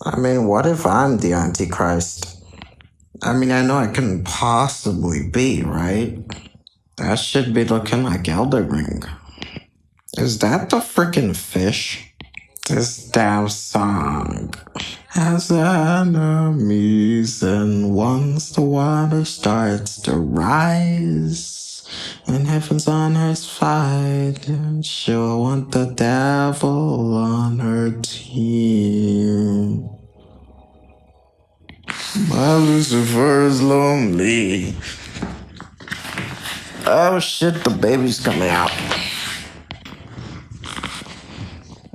I mean, what if I'm the Antichrist? I mean, I know I couldn't possibly be, right? That should be looking like Elder Ring. Is that the freaking fish? This damn song has enemies, and once the water starts to rise, and heaven's on her side, and she'll want the devil on her team. My Lucifer is lonely. Oh shit, the baby's coming out.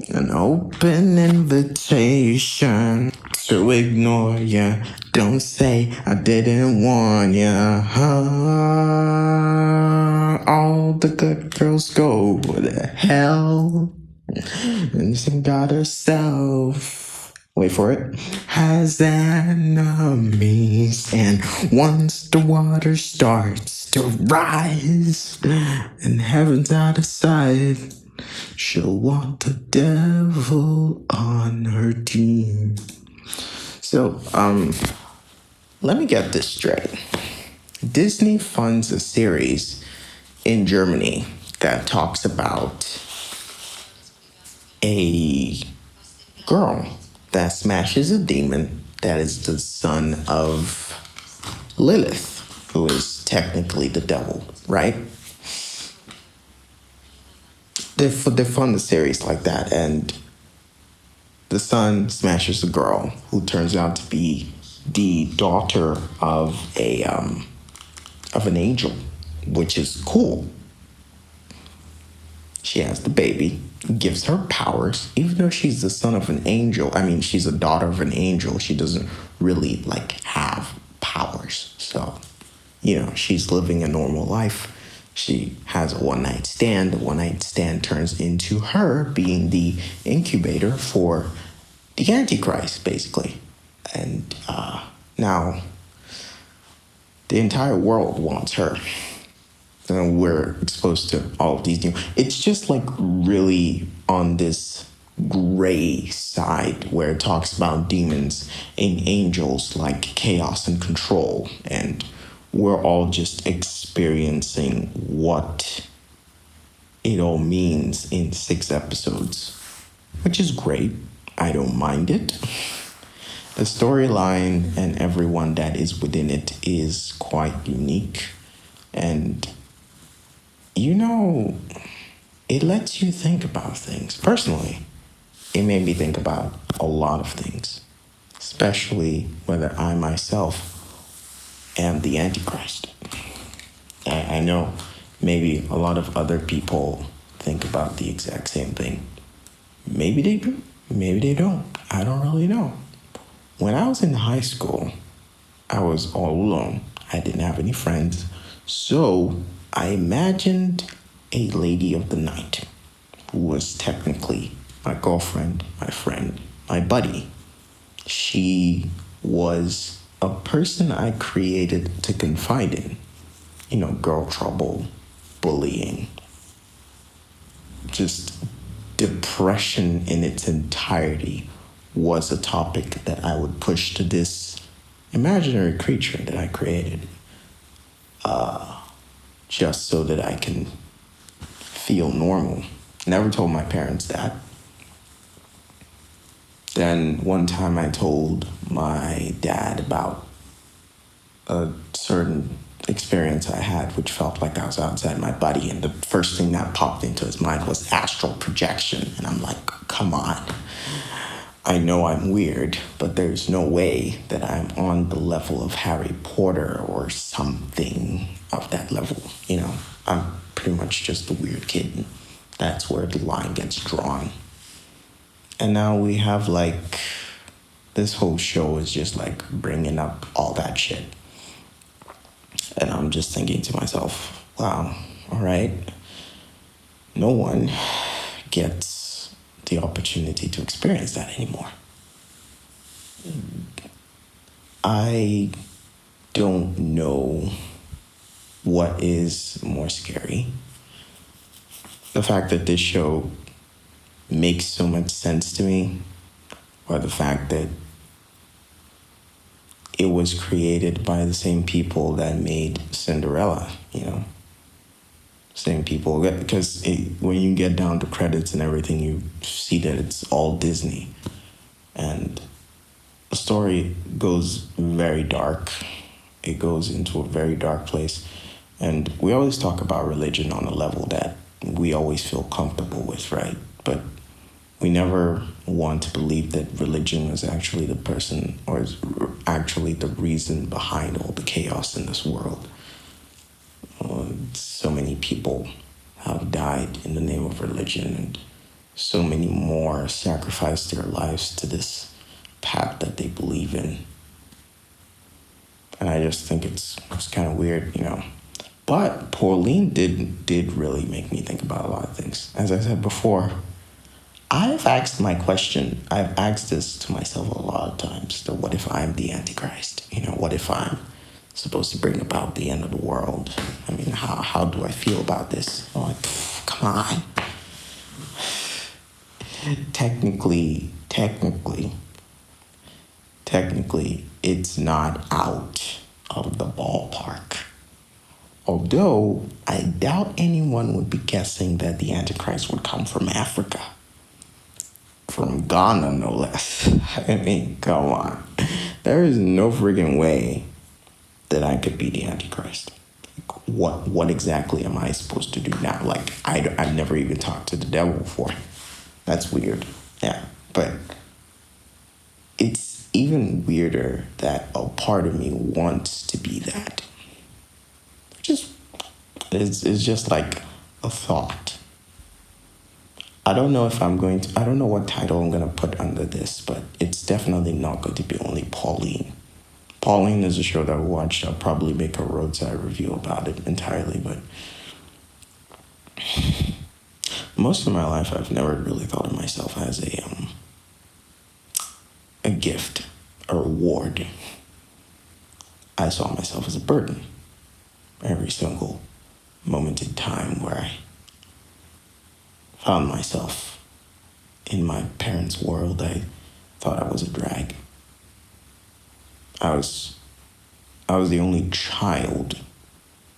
An open invitation to ignore ya. Don't say I didn't warn ya. All the good girls go to hell. And she got herself, wait for it, has enemies. And once the water starts to rise and heaven's out of sight, she'll want the devil on her team. So, let me get this straight. Disney funds a series in Germany that talks about a girl that smashes a demon that is the son of Lilith, who is technically the devil, right? They fund the series like that, and the son smashes a girl who turns out to be the daughter of an angel, which is cool. She has the baby, gives her powers, even though she's the son of an angel. I mean, she's a daughter of an angel. She doesn't really have powers. So, she's living a normal life. She has a one night stand. The one night stand turns into her being the incubator for the Antichrist, basically. And now the entire world wants her. And we're exposed to all of these new. It's just really on this gray side where it talks about demons and angels like chaos and control. And we're all just experiencing what it all means in 6 episodes, which is great. I don't mind it. The storyline and everyone that is within it is quite unique. And it lets you think about things. Personally, it made me think about a lot of things, especially whether I myself am the Antichrist. I know maybe a lot of other people think about the exact same thing. Maybe they do, maybe they don't. I don't really know. When I was in high school, I was all alone. I didn't have any friends. So I imagined a lady of the night who was technically my girlfriend, my friend, my buddy. She was a person I created to confide in. Girl trouble, bullying, just depression in its entirety was a topic that I would push to this imaginary creature that I created, just so that I can feel normal. Never told my parents that. Then one time I told my dad about a certain experience I had, which felt like I was outside my body, and the first thing that popped into his mind was astral projection. And I'm like, come on. I know I'm weird, but there's no way that I'm on the level of Harry Potter or something of that level. I'm pretty much just a weird kid. That's where the line gets drawn. And now we have this whole show is just bringing up all that shit. And I'm just thinking to myself, wow, all right. No one gets the opportunity to experience that anymore. I don't know what is more scary. The fact that this show makes so much sense to me, or the fact that it was created by the same people that made Cinderella, same people. Because when you get down to credits and everything, you see that it's all Disney. And the story goes very dark. It goes into a very dark place. And we always talk about religion on a level that we always feel comfortable with, right? But we never want to believe that religion is actually the person or is actually the reason behind all the chaos in this world. So many people have died in the name of religion, and so many more sacrificed their lives to this path that they believe in. And I just think it's kind of weird, But Pauline did really make me think about a lot of things. As I said before, I've asked this to myself a lot of times. So what if I'm the Antichrist? What if I'm supposed to bring about the end of the world? I mean, how do I feel about this? I'm like, come on. Technically, it's not out of the ballpark. Although I doubt anyone would be guessing that the Antichrist would come from Africa. From Ghana, no less. I mean, come on. There is no friggin' way that I could be the Antichrist. What exactly am I supposed to do now? Like, I've never even talked to the devil before. That's weird. Yeah, but it's even weirder that a part of me wants to be that. It's just like a thought. I don't know what title I'm going to put under this, but it's definitely not going to be only Pauline. Pauline is a show that I watched. I'll probably make a roadside review about it entirely, but most of my life I've never really thought of myself as a gift, a reward. I saw myself as a burden every single moment in time where I found myself in my parents' world. I thought I was a drag. I was the only child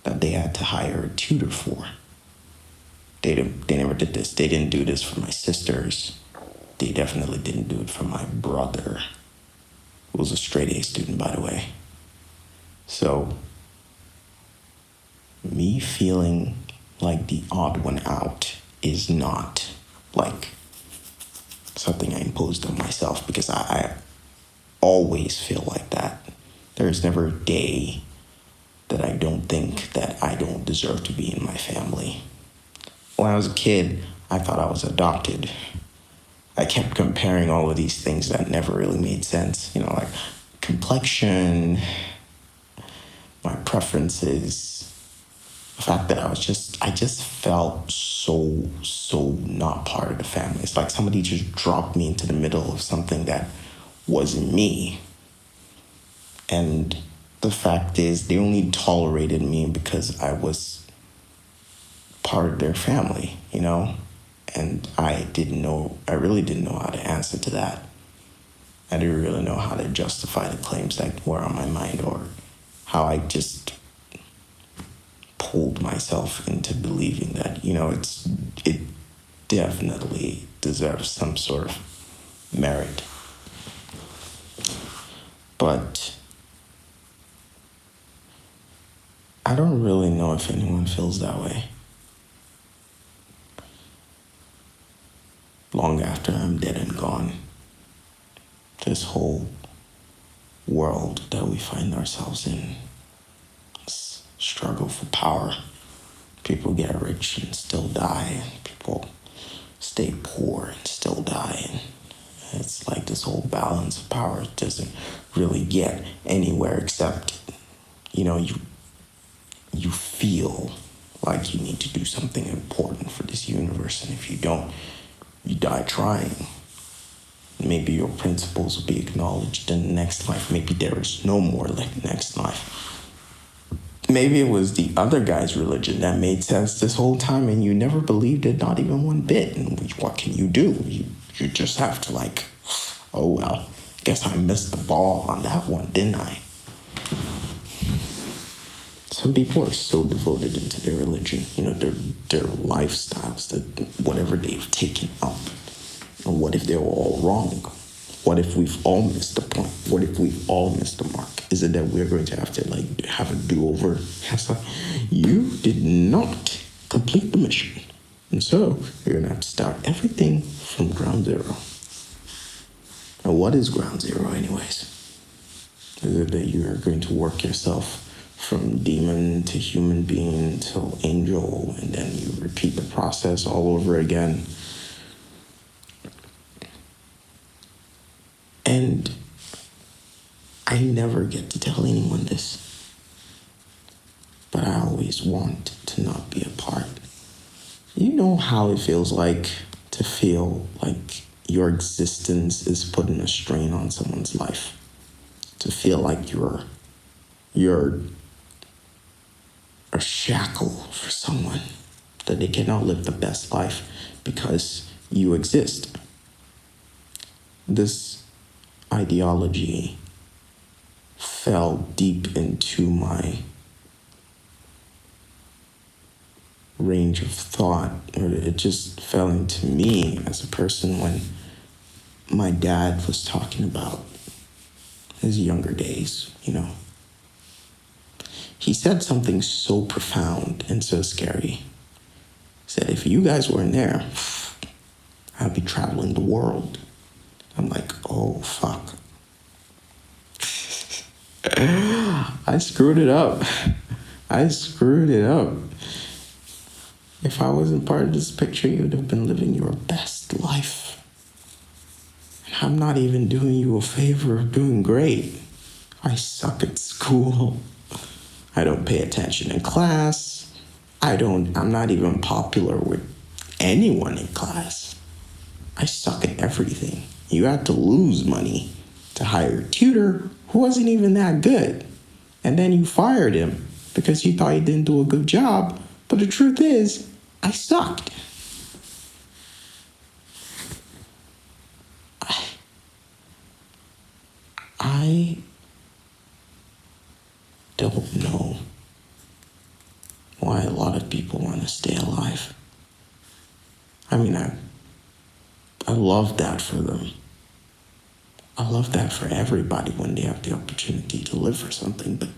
that they had to hire a tutor for. They never did this. They didn't do this for my sisters. They definitely didn't do it for my brother, who was a straight A student, by the way. So, me feeling like the odd one out is not like something I imposed on myself, because I always feel like that. There's never a day that I don't think that I don't deserve to be in my family. When I was a kid, I thought I was adopted. I kept comparing all of these things that never really made sense, like complexion, my preferences, the fact that I just felt so not part of the family. It's like somebody just dropped me into the middle of something that wasn't me. And the fact is, they only tolerated me because I was part of their family, And I really didn't know how to answer to that. I didn't really know how to justify the claims that were on my mind, or how I just pulled myself into believing that, it definitely deserves some sort of merit. But I don't really know if anyone feels that way. Long after I'm dead and gone, this whole world that we find ourselves in, this struggle for power, people get rich and still die, and people stay poor and still die, and it's like this whole balance of power doesn't really get anywhere, except, you feel like you need to do something important for this universe, and if you don't, you die trying. Maybe your principles will be acknowledged in the next life. Maybe there is no more next life. Maybe it was the other guy's religion that made sense this whole time, and you never believed it, not even one bit. And what can you do? You just have to oh well, guess I missed the ball on that one, didn't I? some people are so devoted into their religion, their lifestyles, that whatever they've taken up. And what if they were all wrong? What if we've all missed the point? What if we've all missed the mark? Is it that we're going to have to have a do-over? It's like, you did not complete the mission. And so you're going to have to start everything from ground zero. And what is ground zero anyways? Is it that you are going to work yourself from demon to human being to angel, and then you repeat the process all over again? And I never get to tell anyone this, but I always want to not be a part. You know how it feels like to feel like your existence is putting a strain on someone's life? To feel like you're a shackle for someone, that they cannot live the best life because you exist. This ideology fell deep into my range of thought, or it just fell into me as a person when my dad was talking about his younger days, He said something so profound and so scary. He said, if you guys weren't there, I'd be traveling the world. I'm like, oh, fuck. I screwed it up. If I wasn't part of this picture, you would have been living your best life. And I'm not even doing you a favor of doing great. I suck at school. I don't pay attention in class. I'm not even popular with anyone in class. I suck at everything. You had to lose money to hire a tutor who wasn't even that good. And then you fired him because you thought he didn't do a good job. But the truth is, I sucked. I don't know why a lot of people want to stay alive. I mean, I love that for them. I love that for everybody when they have the opportunity to live for something, but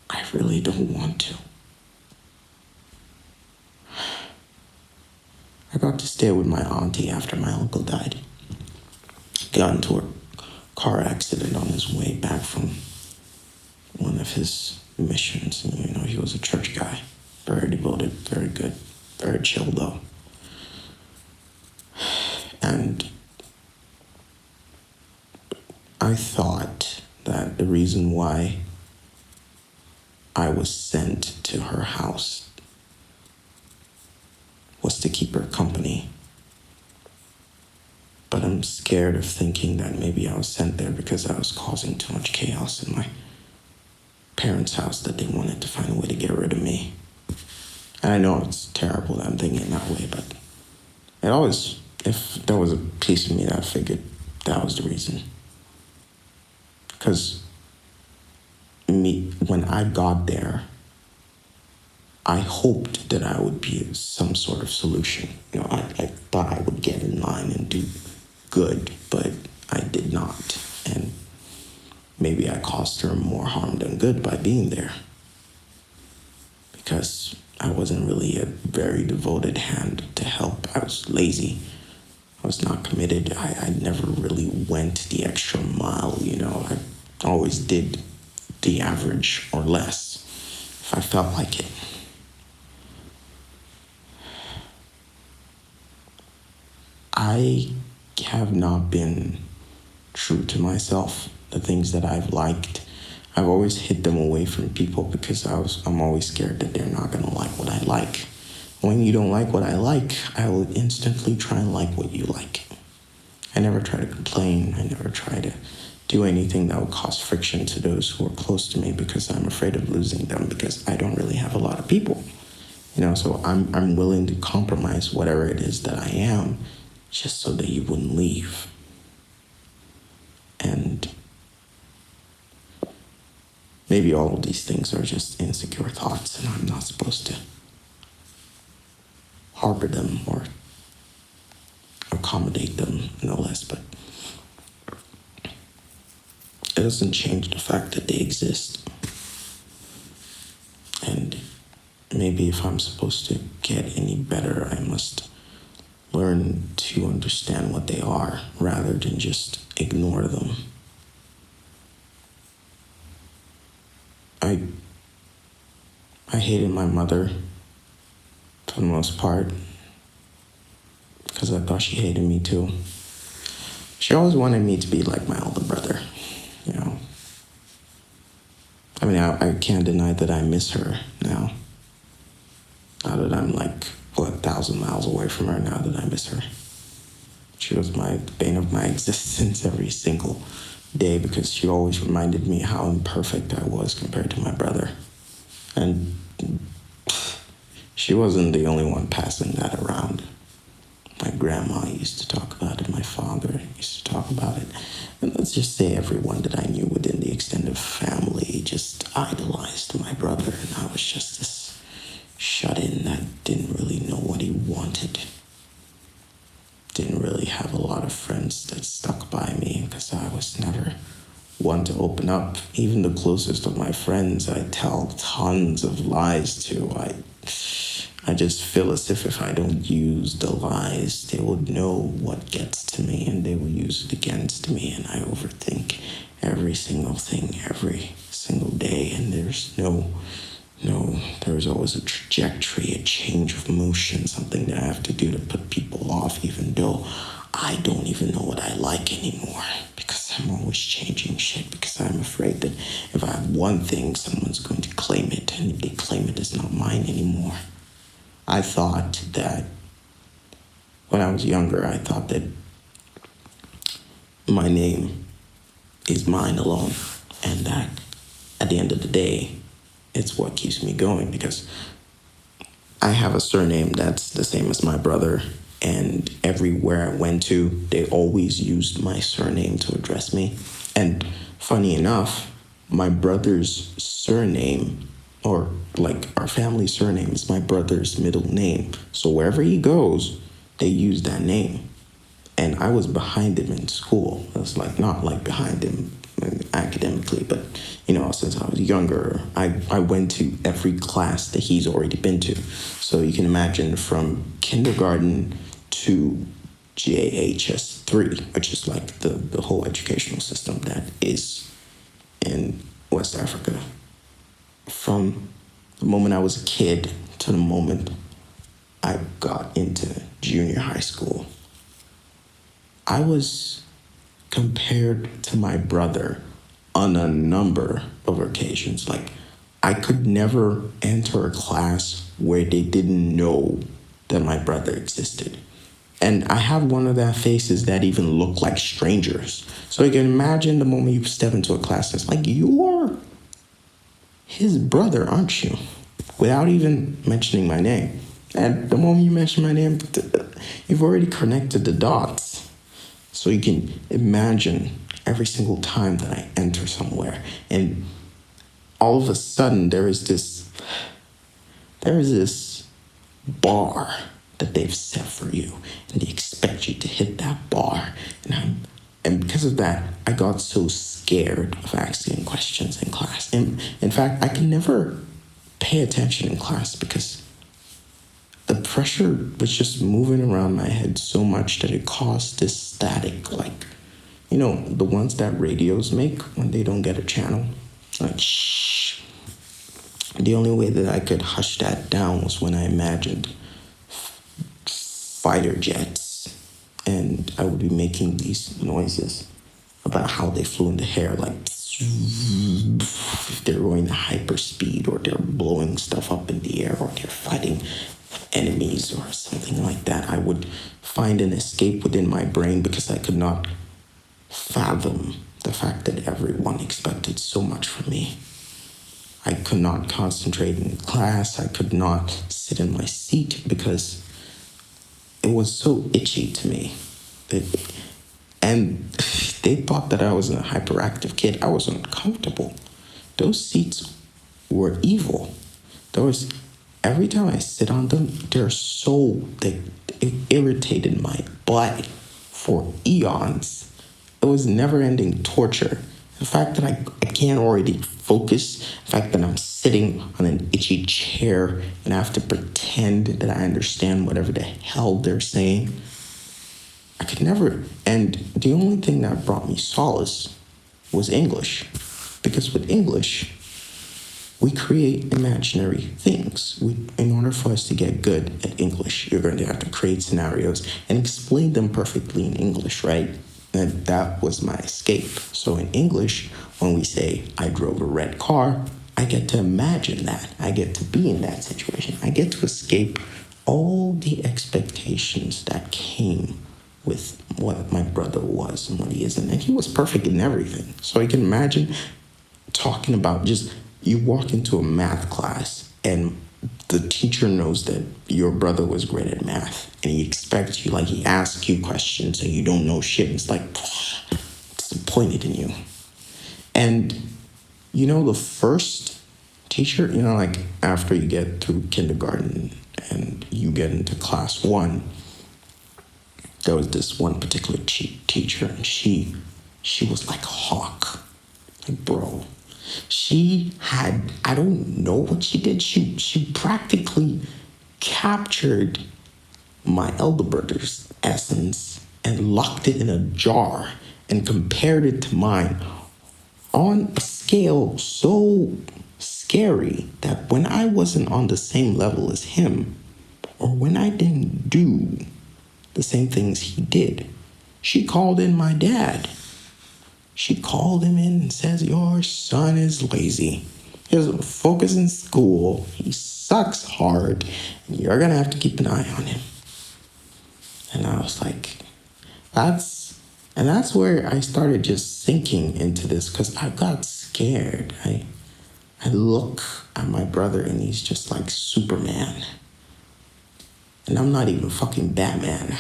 I really don't want to. I got to stay with my auntie after my uncle died. Got into a car accident on his way back from one of his missions. And, he was a church guy. Very devoted, very good, very chill though. And I thought that the reason why I was sent to her house was to keep her company. But I'm scared of thinking that maybe I was sent there because I was causing too much chaos in my parents' house, that they wanted to find a way to get rid of me. And I know it's terrible that I'm thinking that way, but it always, if there was a piece of me that figured that was the reason. Because when I got there, I hoped that I would be some sort of solution. I thought I would get in line and do good, but I did not. And maybe I caused her more harm than good by being there. Because I wasn't really a very devoted hand to help. I was lazy. I was not committed. I never really went the extra mile, I always did the average or less if I felt like it. I have not been true to myself. The things that I've liked, I've always hid them away from people because I'm always scared that they're not going to like what I like. When you don't like what I like, I will instantly try and like what you like. I never try to complain. I never try to do anything that would cause friction to those who are close to me because I'm afraid of losing them because I don't really have a lot of people. So I'm willing to compromise whatever it is that I am just so that you wouldn't leave. And maybe all of these things are just insecure thoughts and I'm not supposed to harbor them or accommodate them, no less, but it doesn't change the fact that they exist. And maybe if I'm supposed to get any better, I must learn to understand what they are rather than just ignore them. I hated my mother for the most part because I thought she hated me too. She always wanted me to be like my older brother, you know. I mean, I can't deny that I miss her now. Now that I'm like, 1,000 miles away from her, now that I miss her. She was the bane of my existence every single day because she always reminded me how imperfect I was compared to my brother. And she wasn't the only one passing that around. My grandma used to talk about it. My father used to talk about it. And let's just say everyone that I knew within the extended family just idolized my brother. And I was just this shut-in that didn't really know what he wanted. Didn't really have a lot of friends that stuck by me because I was never one to open up. Even the closest of my friends, I tell tons of lies to. I just feel as if I don't use the lies, they would know what gets to me and they will use it against me. And I overthink every single thing, every single day. And there's there's always a trajectory, a change of motion, something that I have to do to put people off, even though I don't even know what I like anymore. Because I'm always changing shit, because I'm afraid that if I have one thing, someone's going to claim it. And if they claim it, it's not mine anymore. I thought that when I was younger, I thought that my name is mine alone. And that at the end of the day, it's what keeps me going, because I have a surname that's the same as my brother. And everywhere I went to, they always used my surname to address me. And funny enough, my brother's surname, or like our family surname, is my brother's middle name. So wherever he goes, they use that name. And I was behind him in school. I was like, not like behind him academically, but since I was younger, I went to every class that he's already been to. So you can imagine, from kindergarten to JHS 3, which is like the whole educational system that is in West Africa. From the moment I was a kid to the moment I got into junior high school, I was compared to my brother on a number of occasions. Like, I could never enter a class where they didn't know that my brother existed. And I have one of their faces that even look like strangers. So you can imagine the moment you step into a class, it's like, you're his brother, aren't you? Without even mentioning my name. And the moment you mention my name, you've already connected the dots. So you can imagine every single time that I enter somewhere, and all of a sudden there is this bar that they've set for you, and they expect you to hit that bar. And because of that, I got so scared of asking questions in class. And in fact, I can never pay attention in class because the pressure was just moving around my head so much that it caused this static, like, the ones that radios make when they don't get a channel. Like, shh. The only way that I could hush that down was when I imagined fighter jets, and I would be making these noises about how they flew in the air, like if they're going at hyperspeed, or they're blowing stuff up in the air, or they're fighting enemies or something like that. I would find an escape within my brain because I could not fathom the fact that everyone expected so much from me. I could not concentrate in class. I could not sit in my seat because it was so itchy to me. And they thought that I was a hyperactive kid. I was uncomfortable. those seats were evil. Those every time I sit on them, it irritated my butt for eons. It was never-ending torture. The fact that I can't already focus, the fact that I'm sitting on an itchy chair and I have to pretend that I understand whatever the hell they're saying. I could never, and the only thing that brought me solace was English. Because with English, we create imaginary things. In order for us to get good at English, you're going to have to create scenarios and explain them perfectly in English, right? And that was my escape. So in English, when we say, I drove a red car, I get to imagine that. I get to be in that situation. I get to escape all the expectations that came with what my brother was and what he is. And he was perfect in everything. So I can imagine talking about just you walk into a math class and the teacher knows that your brother was great at math and he expects you, like he asks you questions and you don't know shit. It's like disappointed in you. And the first teacher, like after you get through kindergarten and you get into class 1, there was this one particular teacher and she was like a hawk. Like, bro. She had, I don't know what she did. She practically captured my elder brother's essence and locked it in a jar and compared it to mine on a scale so scary that when I wasn't on the same level as him, or when I didn't do the same things he did, she called in my dad. She called him in and says, your son is lazy. He doesn't focus in school. He sucks hard. And you're going to have to keep an eye on him. And I was like, that's where I started just sinking into this because I got scared. I look at my brother and he's just like Superman. And I'm not even fucking Batman.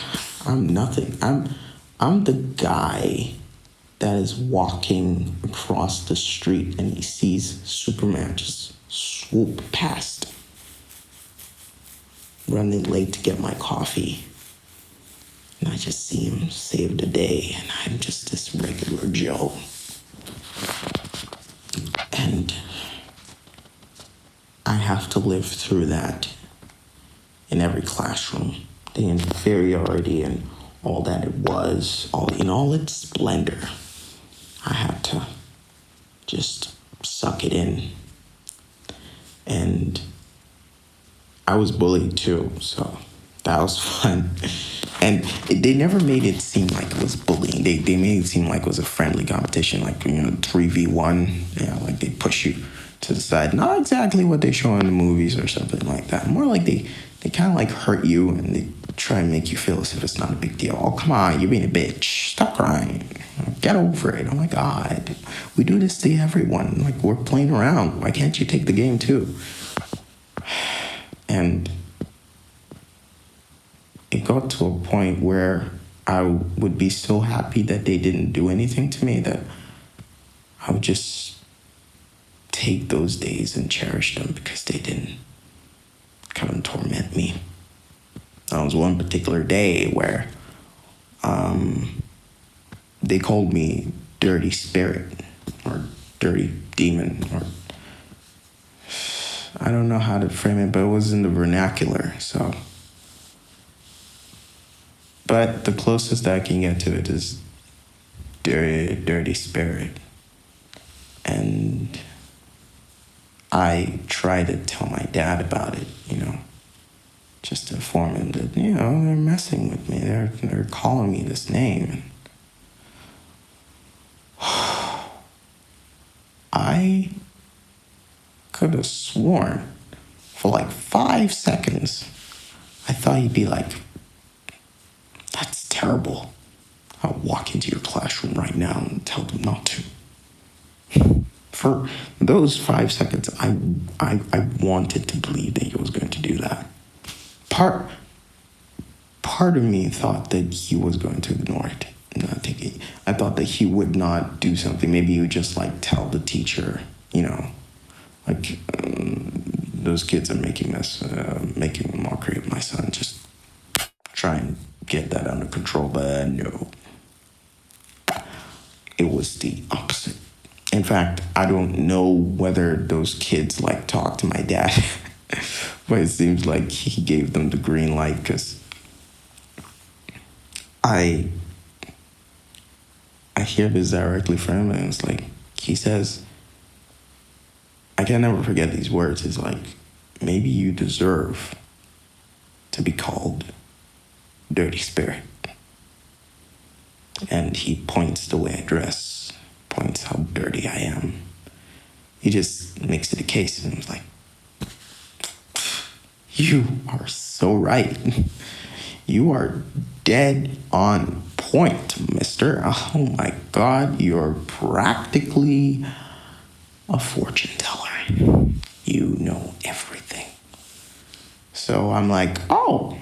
I'm nothing. I'm the guy that is walking across the street and he sees Superman just swoop past, running late to get my coffee. And I just see him save the day and I'm just this regular Joe. And I have to live through that in every classroom. The inferiority and all that it was, in all its splendor. I had to just suck it in. And I was bullied too, so that was fun. And they never made it seem like it was bullying. They made it seem like it was a friendly competition, like, 3v1. Like they push you to the side. Not exactly what they show in the movies or something like that. More like they kind of like hurt you and they try and make you feel as if it's not a big deal. Oh, come on, you're being a bitch. Stop crying. Get over it. Oh my God. We do this to everyone. Like, we're playing around. Why can't you take the game too? And it got to a point where I would be so happy that they didn't do anything to me that I would just take those days and cherish them because they didn't kind of torment me. There was one particular day where they called me dirty spirit or dirty demon, or I don't know how to frame it, but it was in the vernacular. So, but the closest that I can get to it is dirty spirit. And I try to tell my dad about it, just to inform him that, they're messing with me. They're calling me this name. I could have sworn for like 5 seconds, I thought he'd be like, that's terrible. I'll walk into your classroom right now and tell them not to. For those 5 seconds, I wanted to believe that he was going to do that. Part of me thought that he was going to ignore it. And I thought that he would not do something. Maybe he would just like tell the teacher, like those kids are making a mockery of my son. Just try and get that under control, but no, it was the opposite. In fact, I don't know whether those kids like talk to my dad, but it seems like he gave them the green light because I I hear this directly from him, and it's like he says, I can never forget these words. It's like, maybe you deserve to be called dirty spirit. And he points the way I dress, points how dirty I am. He just makes it a case, and I'm like, you are so right. You are dead on point, mister. Oh my God, you're practically a fortune teller. You know everything. So I'm like, oh,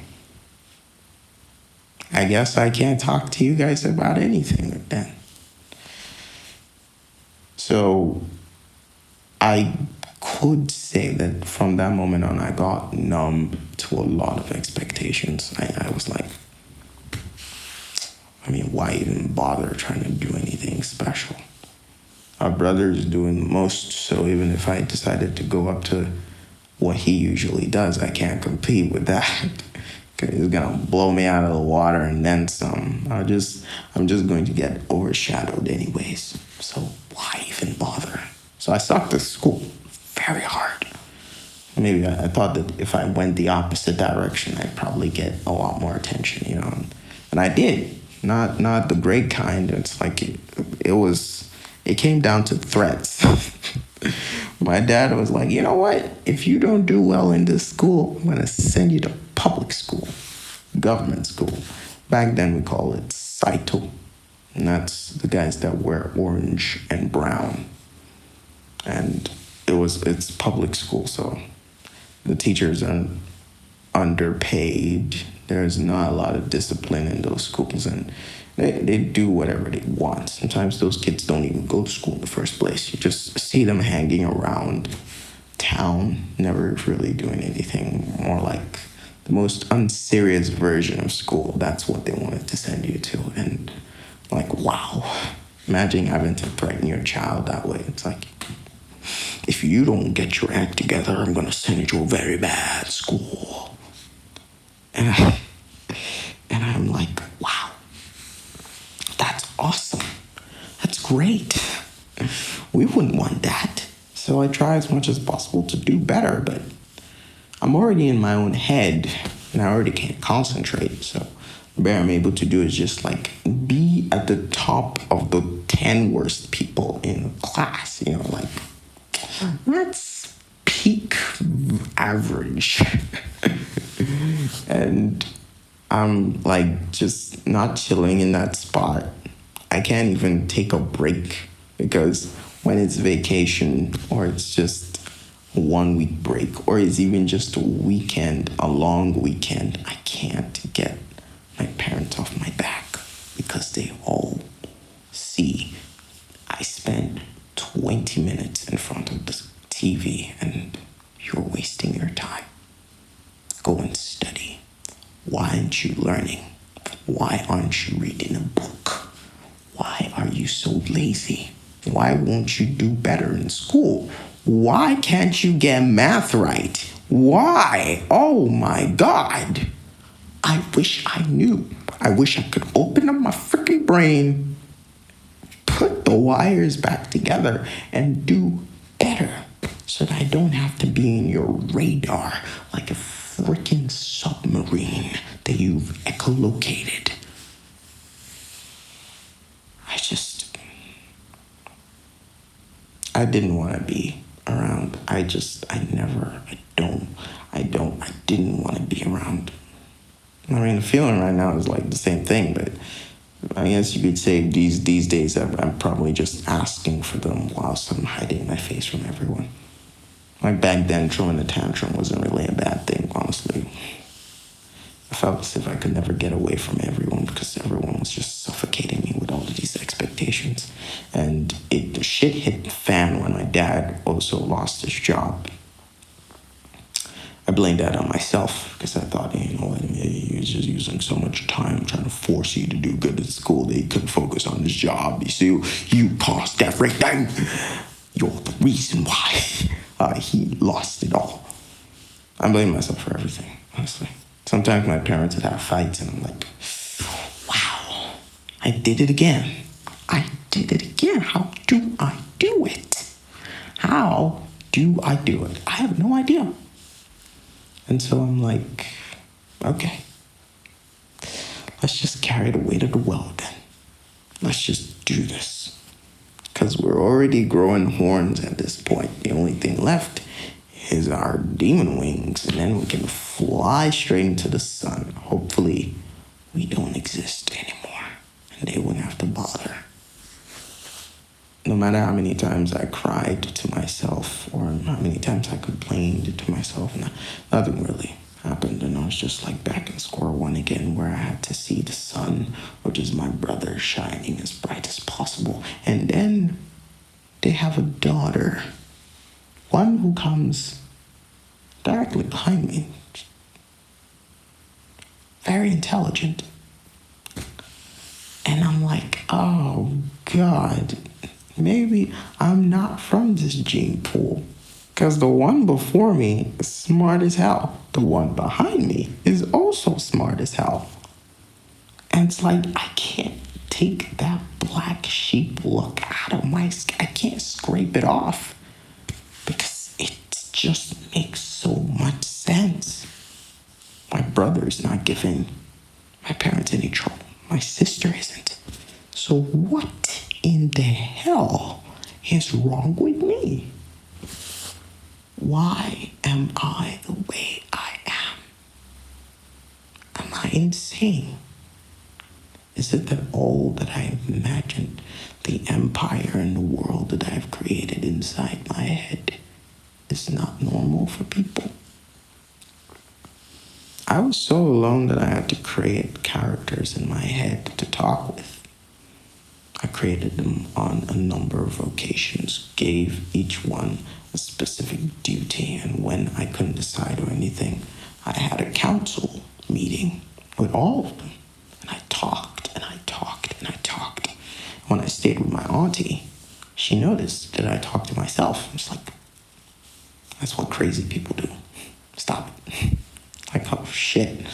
I guess I can't talk to you guys about anything then. So I could say that from that moment on, I got numb to a lot of expectations. I was like, why even bother trying to do anything special? Our brother is doing the most, so even if I decided to go up to what he usually does, I can't compete with that. Because he's gonna blow me out of the water and then some. I'm just going to get overshadowed anyways. So why even bother? So I sucked at school very hard. Maybe I thought that if I went the opposite direction, I'd probably get a lot more attention, And I did. Not the great kind. It's like it came down to threats. My dad was like, you know what? If you don't do well in this school, I'm going to send you to public school, government school. Back then we call it Saito. And that's the guys that wear orange and brown. And it's public school, so the teachers are underpaid. There's not a lot of discipline in those schools, and they do whatever they want. Sometimes those kids don't even go to school in the first place. You just see them hanging around town, never really doing anything. More like the most unserious version of school. That's what they wanted to send you to. And like, wow, imagine having to threaten your child that way. It's like, if you don't get your act together, I'm going to send you to a very bad school. And I'm like, wow, that's awesome. That's great. We wouldn't want that. So I try as much as possible to do better, but I'm already in my own head and I already can't concentrate. So the best I'm able to do is just like be at the top of the 10 worst people in class, like that's peak average. And I'm like just not chilling in that spot. I can't even take a break because when it's vacation or it's just a 1 week break or it's even just a long weekend, I can't get my parents off my back because they all see I spend 20 minutes in front of the TV and you're wasting your time. Go and study. Why aren't you learning? Why aren't you reading a book? Why are you so lazy? Why won't you do better in school? Why can't you get math right? Why? Oh my God. I wish I knew. I wish I could open up my freaking brain, put the wires back together, and do better so that I don't have to be in your radar like a freaking submarine that you've echolocated. I didn't want to be around. I didn't want to be around. The feeling right now is like the same thing, but I guess you could say these days I'm probably just asking for them whilst I'm hiding my face from everyone. Like back then, throwing a tantrum wasn't really a bad thing, honestly. I felt as if I could never get away from everyone because everyone was just suffocating me with all of these expectations. And the shit hit the fan when my dad also lost his job. I blamed that on myself because I thought, you know what, he was just using so much time trying to force you to do good at school that he couldn't focus on his job. You see, you caused everything. You're the reason why he lost it all. I blame myself for everything, honestly. Sometimes my parents would have fights and I'm like, wow, I did it again. I did it again. How do I do it? How do I do it? I have no idea. And so I'm like, okay, let's just carry the weight of the world then. Let's just do this. Because we're already growing horns at this point. The only thing left is our demon wings, and then we can fly straight into the sun. Hopefully, we don't exist anymore, and they wouldn't have to bother. No matter how many times I cried to myself, or how many times I complained to myself, nothing really happened, and I was just like back in square one again, where I had to see the sun, which is my brother, shining as bright as possible. And then they have a daughter, one who comes directly behind me, very intelligent. And I'm like, oh God, maybe I'm not from this gene pool. Because the one before me is smart as hell. The one behind me is also smart as hell. And it's like, I can't take that black sheep look out of my skin. I can't scrape it off. Because it just makes so much sense. My brother's not giving my parents any trouble. My sister isn't. So what in the hell is wrong with me? Why am I the way I am? Am I insane? Is it that all that I have imagined, the empire and the world that I've created inside my head, is not normal for people? I was so alone that I had to create characters in my head to talk with. I created them on a number of occasions, gave each one a specific duty, and when I couldn't decide or anything, I had a council meeting with all of them. And I talked and I talked and I talked. When I stayed with my auntie, she noticed that I talked to myself. It's like, that's what crazy people do. Stop it. Like, oh shit.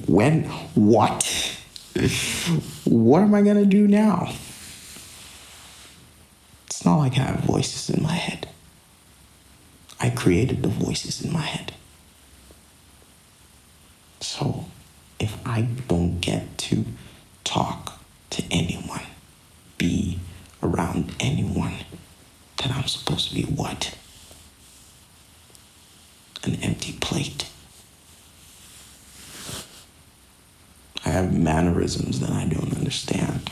When? What? What am I gonna do now? It's not like I have voices in my head. I created the voices in my head. So, if I don't get to talk to anyone, be around anyone, then I'm supposed to be what? An empty plate. I have mannerisms that I don't understand.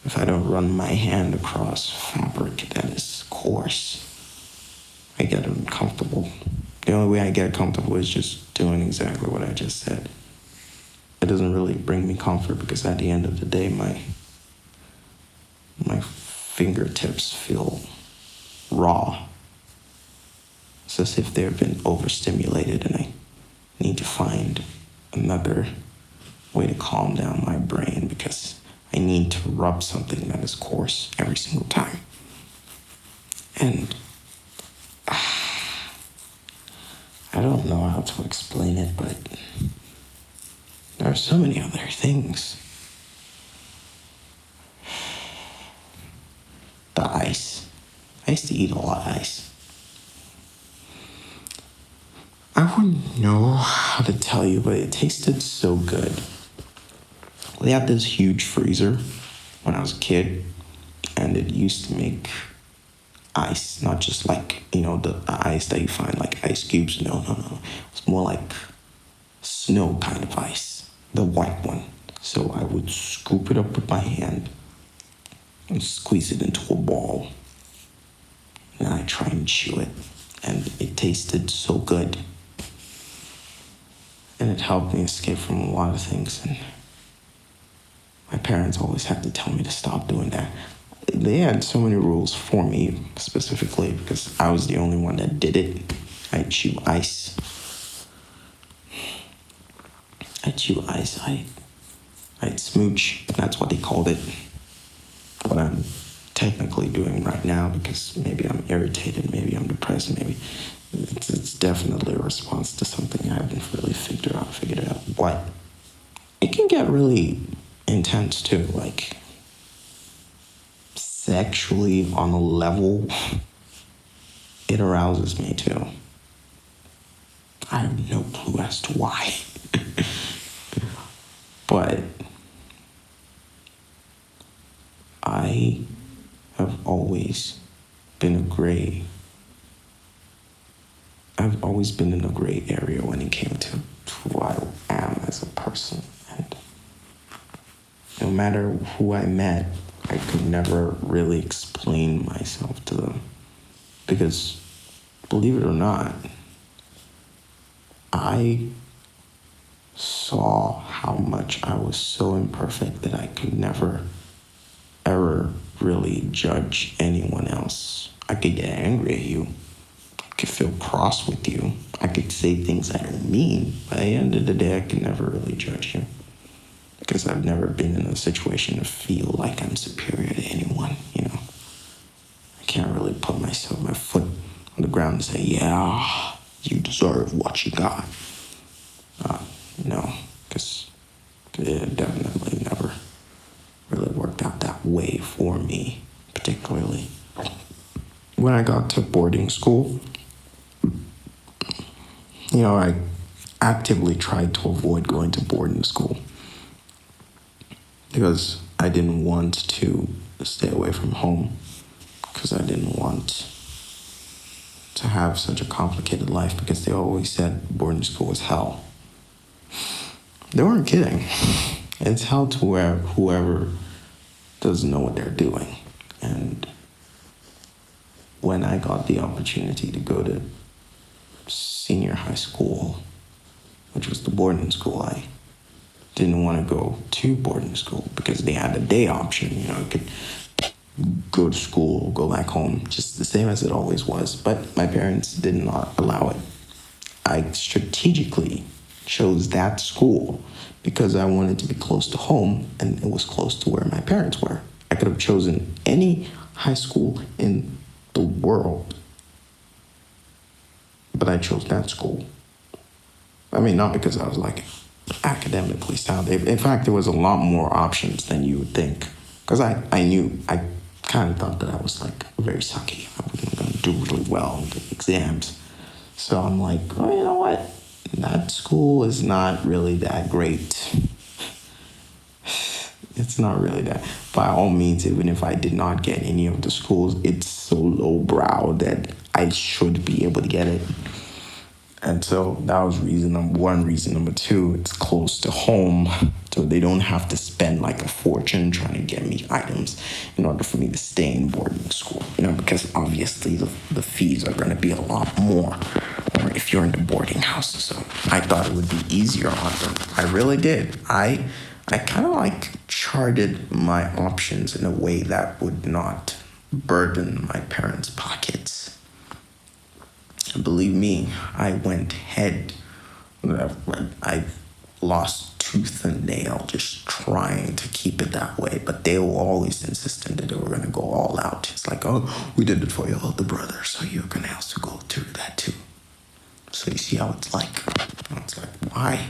If I don't run my hand across fabric that is coarse, I get uncomfortable. The only way I get comfortable is just doing exactly what I just said. It doesn't really bring me comfort because at the end of the day, my fingertips feel raw. It's as if they've been overstimulated and I need to find another way to calm down my brain because I need to rub something that is coarse every single time. And I don't know how to explain it, but there are so many other things. The ice. I used to eat a lot of ice. I wouldn't know how to tell you, but it tasted so good. We had this huge freezer when I was a kid, and it used to make ice, not just like, the ice that you find like ice cubes. No. It's more like snow kind of ice, the white one. So I would scoop it up with my hand and squeeze it into a ball. And I try and chew it, and it tasted so good. And it helped me escape from a lot of things. And my parents always had to tell me to stop doing that. They had so many rules for me specifically because I was the only one that did it. I'd chew ice. I'd smooch. That's what they called it. What I'm technically doing right now, because maybe I'm irritated, maybe I'm depressed, maybe it's definitely a response to something I haven't really figured out. But it can get really intense too, like sexually on a level. It arouses me too. I have no clue as to why. But I have always been I've always been in a gray area when it came to who I am as a person. And no matter who I met, I could never really explain myself to them. Because, believe it or not, I saw how much I was so imperfect that I could never, ever really judge anyone else. I could get angry at you. I could feel cross with you. I could say things I don't mean. By the end of the day, I could never really judge you. Because I've never been in a situation to feel like I'm superior to anyone, you know. I can't really put my foot on the ground and say, yeah, you deserve what you got. No, because it definitely never really worked out that way for me, particularly. When I got to boarding school, I actively tried to avoid going to boarding school because I didn't want to stay away from home, because I didn't want to have such a complicated life, because they always said boarding school was hell. They weren't kidding. It's hell to where whoever doesn't know what they're doing. And when I got the opportunity to go to senior high school, which was the boarding school, I didn't want to go to boarding school because they had a day option. You could go to school, go back home, just the same as it always was. But my parents did not allow it. I strategically chose that school because I wanted to be close to home, and it was close to where my parents were. I could have chosen any high school in the world, but I chose that school. I mean, not because I was like academically sound. In fact, there was a lot more options than you would think. Because I kind of thought that I was like very sucky. I wasn't going to do really well in the exams. So I'm like, oh, you know what? That school is not really that great. It's not really that. By all means, even if I did not get any of the schools, it's so lowbrow that I should be able to get it. And so that was reason number one. Reason number two, it's close to home, so they don't have to spend like a fortune trying to get me items in order for me to stay in boarding school. Because obviously the fees are going to be a lot more, or if you're in the boarding house. So I thought it would be easier on them. I really did. I kind of like charted my options in a way that would not burden my parents' pockets. And believe me, I went head. I lost tooth and nail just trying to keep it that way. But they were always insistent that they were going to go all out. It's like, oh, we did it for your older brother, so you're going to have to go through that too. So you see how it's like. It's like, why?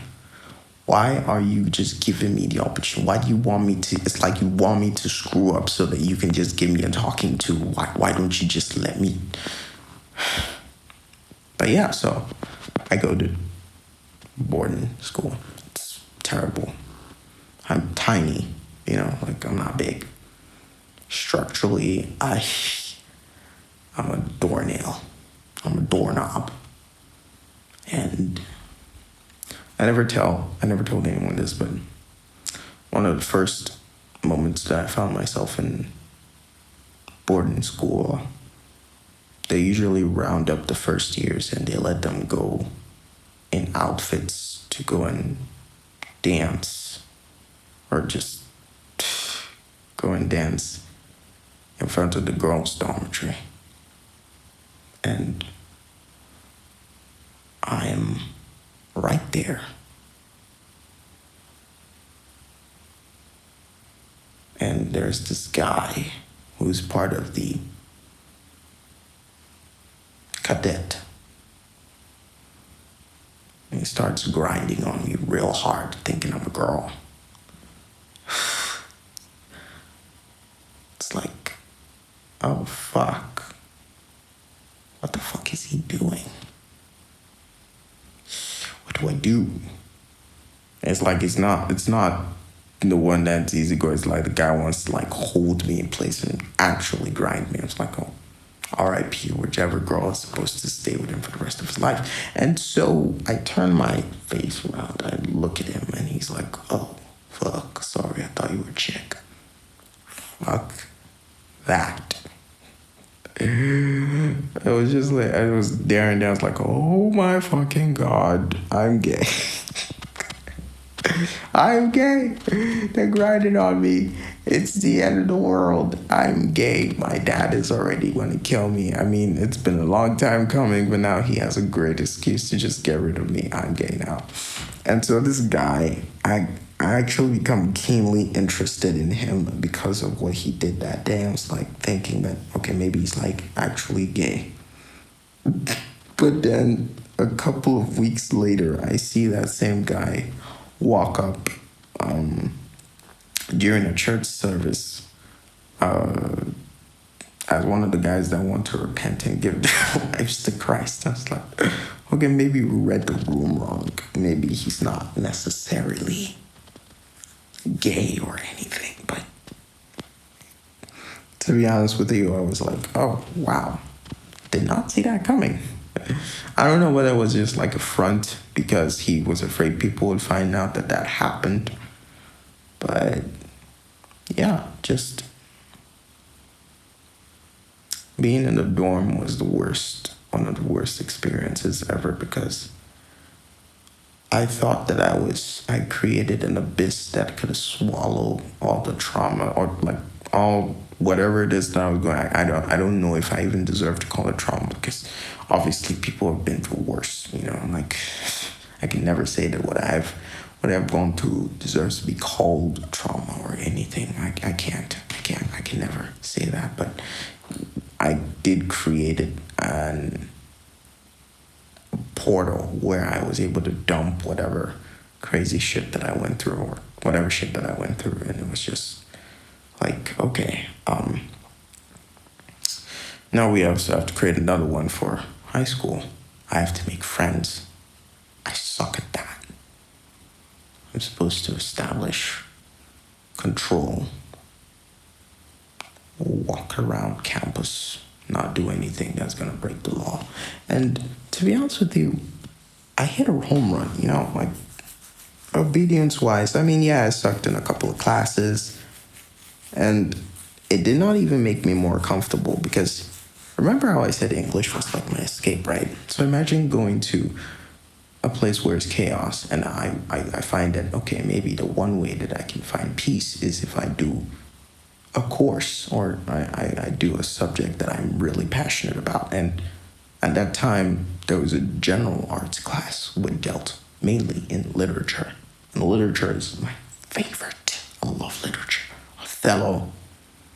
Why are you just giving me the opportunity? Why do you want me to? It's like you want me to screw up so that you can just give me a talking to. Why don't you just let me? But yeah, so I go to boarding school. It's terrible. I'm tiny, like I'm not big. Structurally, I'm a doornail. I'm a doorknob. And I never told anyone this, but one of the first moments that I found myself in boarding school, they usually round up the first years and they let them go in outfits to go and dance, or just go and dance in front of the girls' dormitory. And I am right there. And there's this guy who's part of the cadet. And he starts grinding on me real hard, thinking I'm a girl. It's like, oh fuck. What the fuck is he doing? What do I do? It's like it's not the one that's easy going. It's like the guy wants to like hold me in place and actually grind me. It's like, oh, R.I.P. whichever girl is supposed to stay with him for the rest of his life. And so I turn my face around, I look at him, and he's like, oh, fuck, sorry, I thought you were a chick. Fuck that. It was just like, I was there and I was like, oh my fucking God, I'm gay. I'm gay. They're grinding on me. It's the end of the world. I'm gay. My dad is already going to kill me. I mean, it's been a long time coming, but now he has a great excuse to just get rid of me. I'm gay now. And so this guy, I actually become keenly interested in him because of what he did that day. I was like thinking that, okay, maybe he's like actually gay. But then a couple of weeks later, I see that same guy walk up during a church service as one of the guys that want to repent and give their lives to Christ. I was like, okay, maybe we read the room wrong. Maybe he's not necessarily gay or anything. But to be honest with you, I was like, oh, wow. Did not see that coming. I don't know whether it was just like a front because he was afraid people would find out that happened. But yeah, just being in the dorm was one of the worst experiences ever, because I thought that I created an abyss that could swallow all the trauma, or like all whatever it is that I was going. I don't know if I even deserve to call it trauma, because obviously people have been through worse. Like I can never say that what I've gone through deserves to be called trauma or anything. I can never say that. But I did create an portal where I was able to dump whatever crazy shit that I went through, or whatever shit that I went through, and it was just like, okay, now we also have to create another one for high school. I have to make friends. I suck at that. I'm supposed to establish control, walk around campus, not do anything that's gonna break the law. And to be honest with you, I hit a home run, like obedience-wise. I mean, yeah, I sucked in a couple of classes, and it did not even make me more comfortable, because remember how I said English was like my escape, right? So imagine going to a place where it's chaos, and I find that, okay, maybe the one way that I can find peace is if I do a course, or I do a subject that I'm really passionate about. And at that time, there was a general arts class which dealt mainly in literature. And literature is my favorite. I love literature. Othello,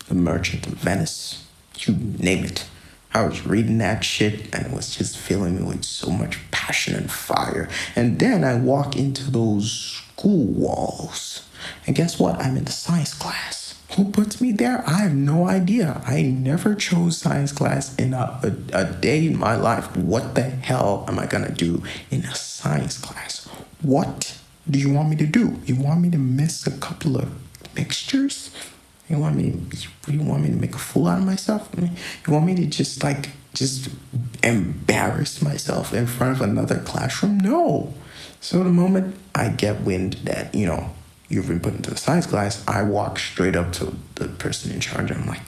The Merchant of Venice, you name it. I was reading that shit and it was just filling me with so much passion and fire. And then I walk into those school walls. And guess what? I'm in the science class. Who puts me there? I have no idea. I never chose science class in a day in my life. What the hell am I gonna do in a science class? What do you want me to do? You want me to miss a couple of mixtures? You want me to make a fool out of myself? You want me to just embarrass myself in front of another classroom? No. So the moment I get wind that, you've been put into the science class, I walk straight up to the person in charge. I'm like,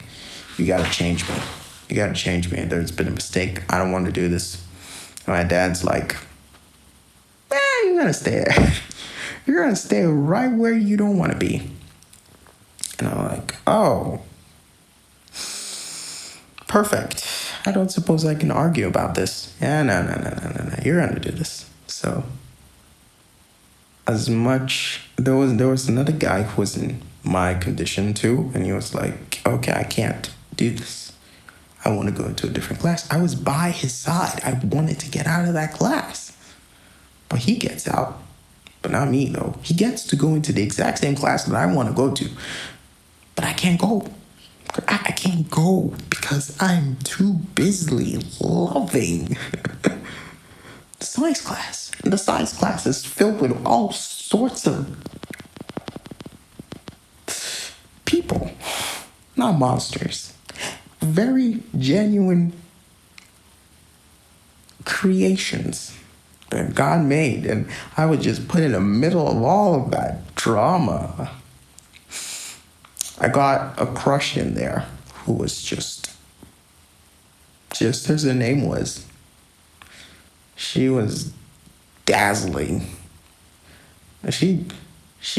you gotta change me. You gotta change me. There's been a mistake. I don't want to do this. And my dad's like, you you're gonna stay there. You're gonna stay right where you don't want to be. And I'm like, oh, perfect. I don't suppose I can argue about this. Yeah, no. You're gonna do this. So, as much there was another guy who was in my condition too, and he was like, okay, I can't do this. I want to go into a different class. I was by his side. I wanted to get out of that class. But he gets out. But not me, though. He gets to go into the exact same class that I want to go to. But I can't go. I can't go because I'm too busily loving the science class. And the science class is filled with all sorts of people, not monsters. Very genuine creations that God made. And I was just put in the middle of all of that drama. I got a crush in there who was just as her name was. She was dazzling. She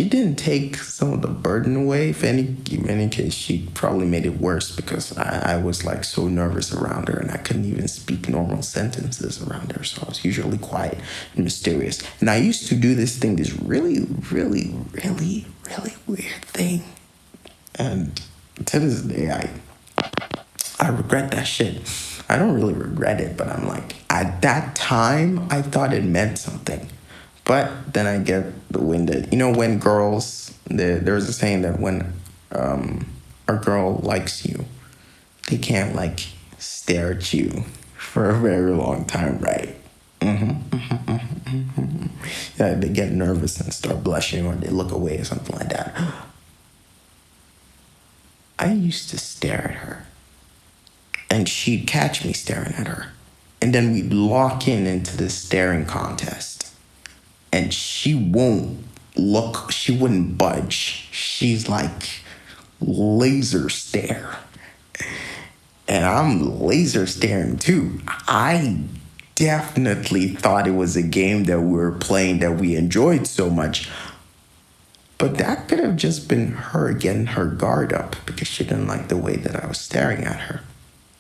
didn't take some of the burden away. In any case, she probably made it worse because I was like so nervous around her and I couldn't even speak normal sentences around her. So I was usually quiet and mysterious. And I used to do this really weird thing. And to this day, I regret that shit. I don't really regret it, but I'm like, at that time, I thought it meant something. But then I get the wind that, when girls, there's a saying that when a girl likes you, they can't like stare at you for a very long time, right? Yeah, they get nervous and start blushing or they look away or something like that. I used to stare at her and she'd catch me staring at her. And then we'd lock into this staring contest. And she wouldn't budge. She's like laser stare. And I'm laser staring too. I definitely thought it was a game that we were playing that we enjoyed so much. But that could have just been her getting her guard up because she didn't like the way that I was staring at her.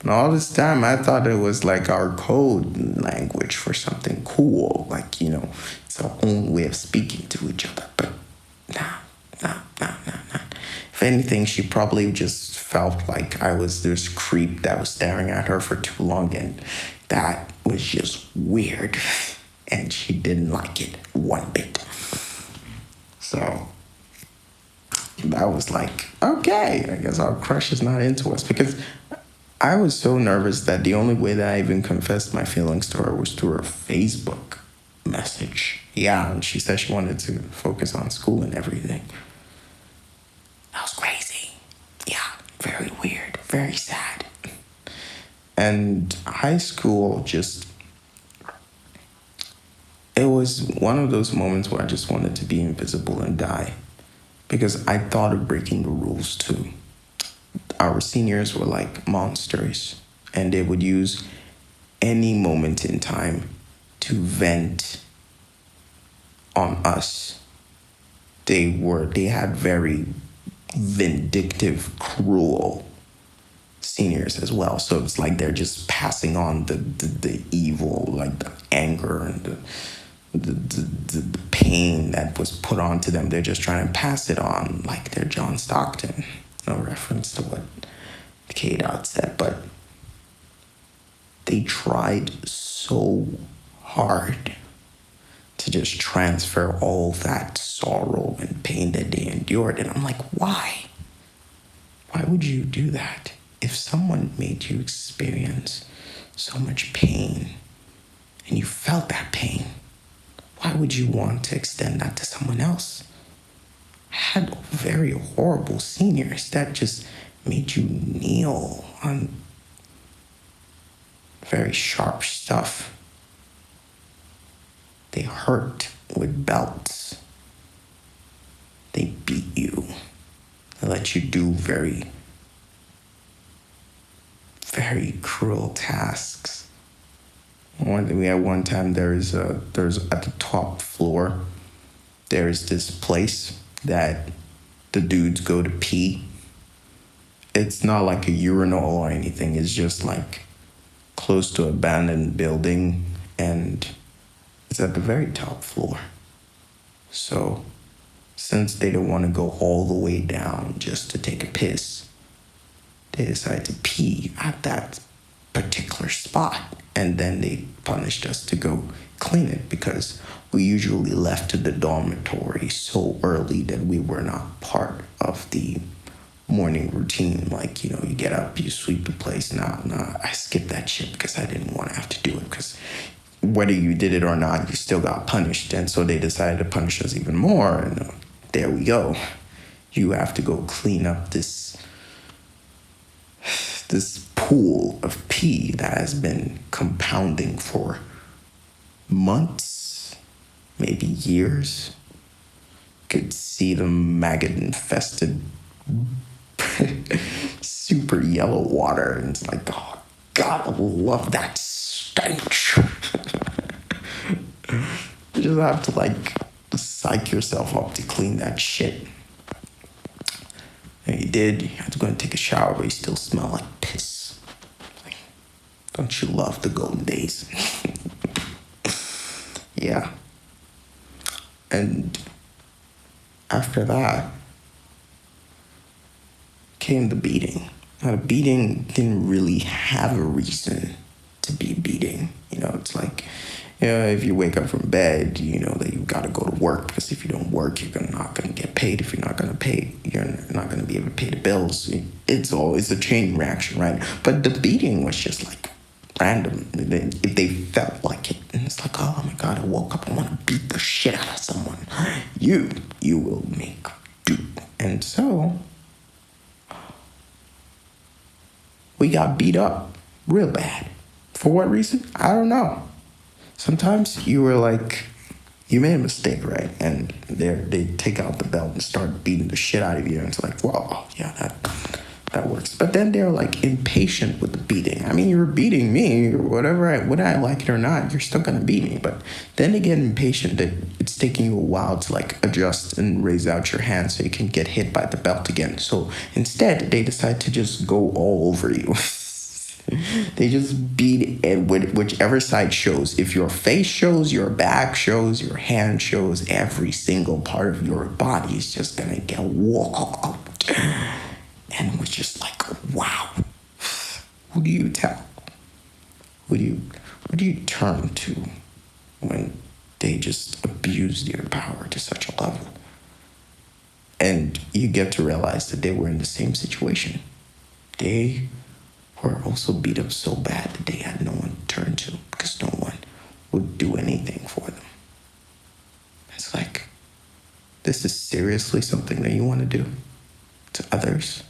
And all this time, I thought it was like our code language for something cool. Like, it's our own way of speaking to each other. But nah. If anything, she probably just felt like I was this creep that was staring at her for too long. And that was just weird. And she didn't like it one bit. So that was like, okay, I guess our crush is not into us. Because I was so nervous that the only way that I even confessed my feelings to her was through her Facebook message. Yeah, and she said she wanted to focus on school and everything. That was crazy. Yeah, very weird, very sad. And high school it was one of those moments where I just wanted to be invisible and die. Because I thought of breaking the rules too. Our seniors were like monsters, and they would use any moment in time to vent on us. They had very vindictive, cruel seniors as well. So it's like they're just passing on the evil, like the anger and the pain that was put onto them. They're just trying to pass it on like they're John Stockton. No reference to what K-Dot said, but they tried so hard to just transfer all that sorrow and pain that they endured. And I'm like, why? Why would you do that? If someone made you experience so much pain and you felt that pain, why would you want to extend that to someone else? I had very horrible seniors that just made you kneel on very sharp stuff. They hurt with belts. They beat you. They let you do very, very cruel tasks. We had one time there's at the top floor, there's this place that the dudes go to pee. It's not like a urinal or anything. It's just like close to an abandoned building, and it's at the very top floor. So since they don't want to go all the way down just to take a piss, they decided to pee at that particular spot. And then they punished us to go clean it because we usually left to the dormitory so early that we were not part of the morning routine. Like, you get up, you sweep the place. Nah, I skipped that shit because I didn't want to have to do it, because whether you did it or not, you still got punished. And so they decided to punish us even more. And there we go. You have to go clean up this pool of pee that has been compounding for months, maybe years. Could see the maggot-infested super yellow water, and it's like, oh God, I love that stench. You just have to like psych yourself up to clean that shit. And you did. You had to go and take a shower, but you still smell like piss. Like, don't you love the golden days? Yeah. And after that came the beating. Now, the beating didn't really have a reason to be beating. It's like, if you wake up from bed, you know that you got to go to work, because if you don't work, you're not going to get paid. If you're not going to pay, you're not going to be able to pay the bills. It's a chain reaction, right? But the beating was just like random. If they felt like it, and it's like, oh my God, I woke up, I want to beat the shit out of someone. You will make do. And so we got beat up real bad. For what reason? I don't know. Sometimes you were like, you made a mistake, right? And they take out the belt and start beating the shit out of you. And it's like, well, yeah, that works. But then they're like impatient with the beating. I mean, you were beating me, or whether I like it or not, you're still gonna beat me. But then they get impatient that it's taking you a while to like adjust and raise out your hand so you can get hit by the belt again. So instead, they decide to just go all over you. They just beat it with whichever side shows. If your face shows, your back shows, your hand shows, every single part of your body is just gonna get whopped. And it was just like, wow. Who do you tell? Who do you turn to when they just abuse their power to such a level? And you get to realize that they were in the same situation. They were also beat up so bad that they had no one to turn to, because no one would do anything for them. It's like, this is seriously something that you want to do to others?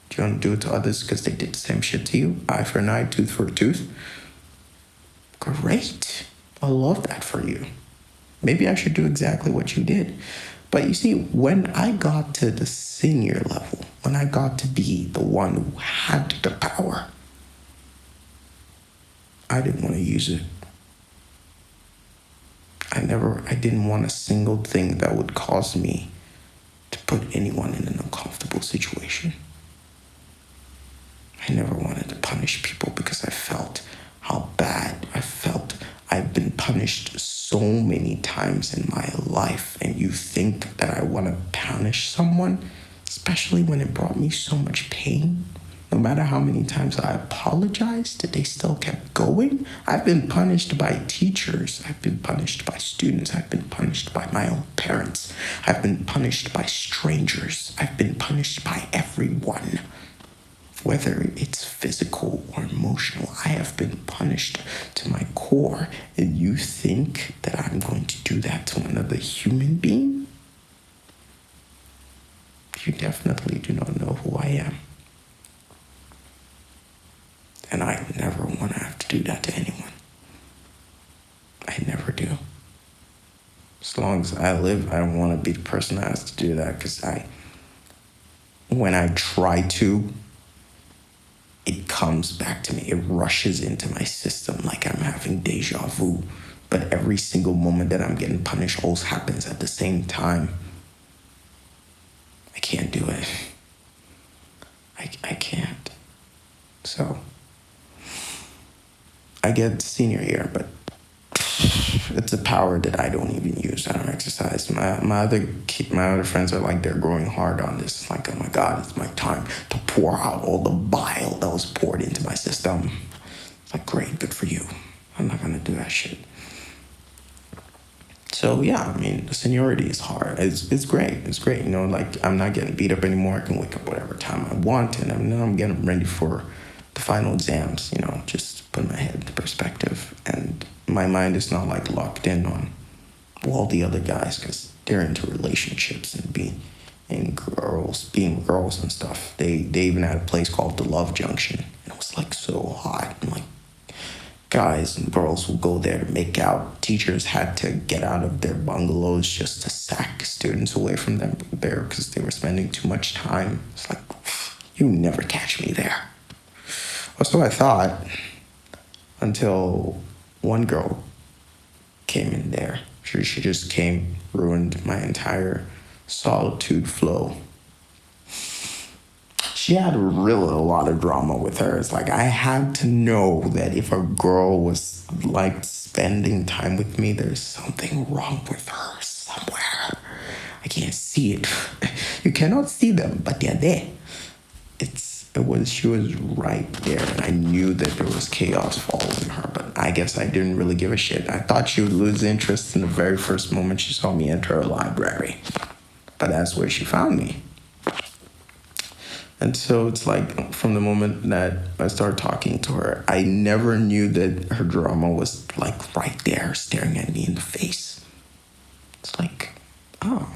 Do you want to do it to others because they did the same shit to you? Eye for an eye, tooth for a tooth? Great. I love that for you. Maybe I should do exactly what you did. But you see, when I got to the senior level, when I got to be the one who had the power, I didn't want to use it. I didn't want a single thing that would cause me to put anyone in an uncomfortable situation. I never wanted to punish people because I felt how bad I felt. I've been punished so many times in my life, and you think that I want to punish someone, especially when it brought me so much pain? No matter how many times I apologized, they still kept going. I've been punished by teachers. I've been punished by students. I've been punished by my own parents. I've been punished by strangers. I've been punished by everyone. Whether it's physical or emotional, I have been punished to my core. And you think that I'm going to do that to another human being? You definitely do not know who I am. And I never want to have to do that to anyone. I never do. As long as I live, I don't want to be the person that has to do that, because when I try to, it comes back to me. It rushes into my system like I'm having deja vu. But every single moment that I'm getting punished always happens at the same time. I can't do it. I can't. So I get senior year, but it's a power that I don't even use. I don't exercise. My other friends are like they're growing hard on this. It's like, oh my God, it's my time to pour out all the bile that was poured into my system. It's like, great, good for you. I'm not gonna do that shit. So yeah, I mean, the seniority is hard. It's great. It's great. You know, like I'm not getting beat up anymore. I can wake up whatever time I want, and I'm getting ready for the final exams. You know, just put my head into perspective, and my mind is not like locked in on all the other guys because they're into relationships and being girls and stuff. They even had a place called the Love Junction, and it was like so hot and like guys and girls would go there to make out. Teachers had to get out of their bungalows just to sack students away from them there because they were spending too much time. It's like, you never catch me there. Or so I thought until one girl came in there. She just came, ruined my entire solitude flow. She had really a lot of drama with her. It's like I had to know that if a girl was like spending time with me, there's something wrong with her somewhere. I can't see it. You cannot see them, but they're there. She was right there, and I knew that there was chaos following her, but I guess I didn't really give a shit. I thought she would lose interest in the very first moment she saw me enter her library. But that's where she found me. And so it's like from the moment that I started talking to her, I never knew that her drama was like right there staring at me in the face. It's like, oh,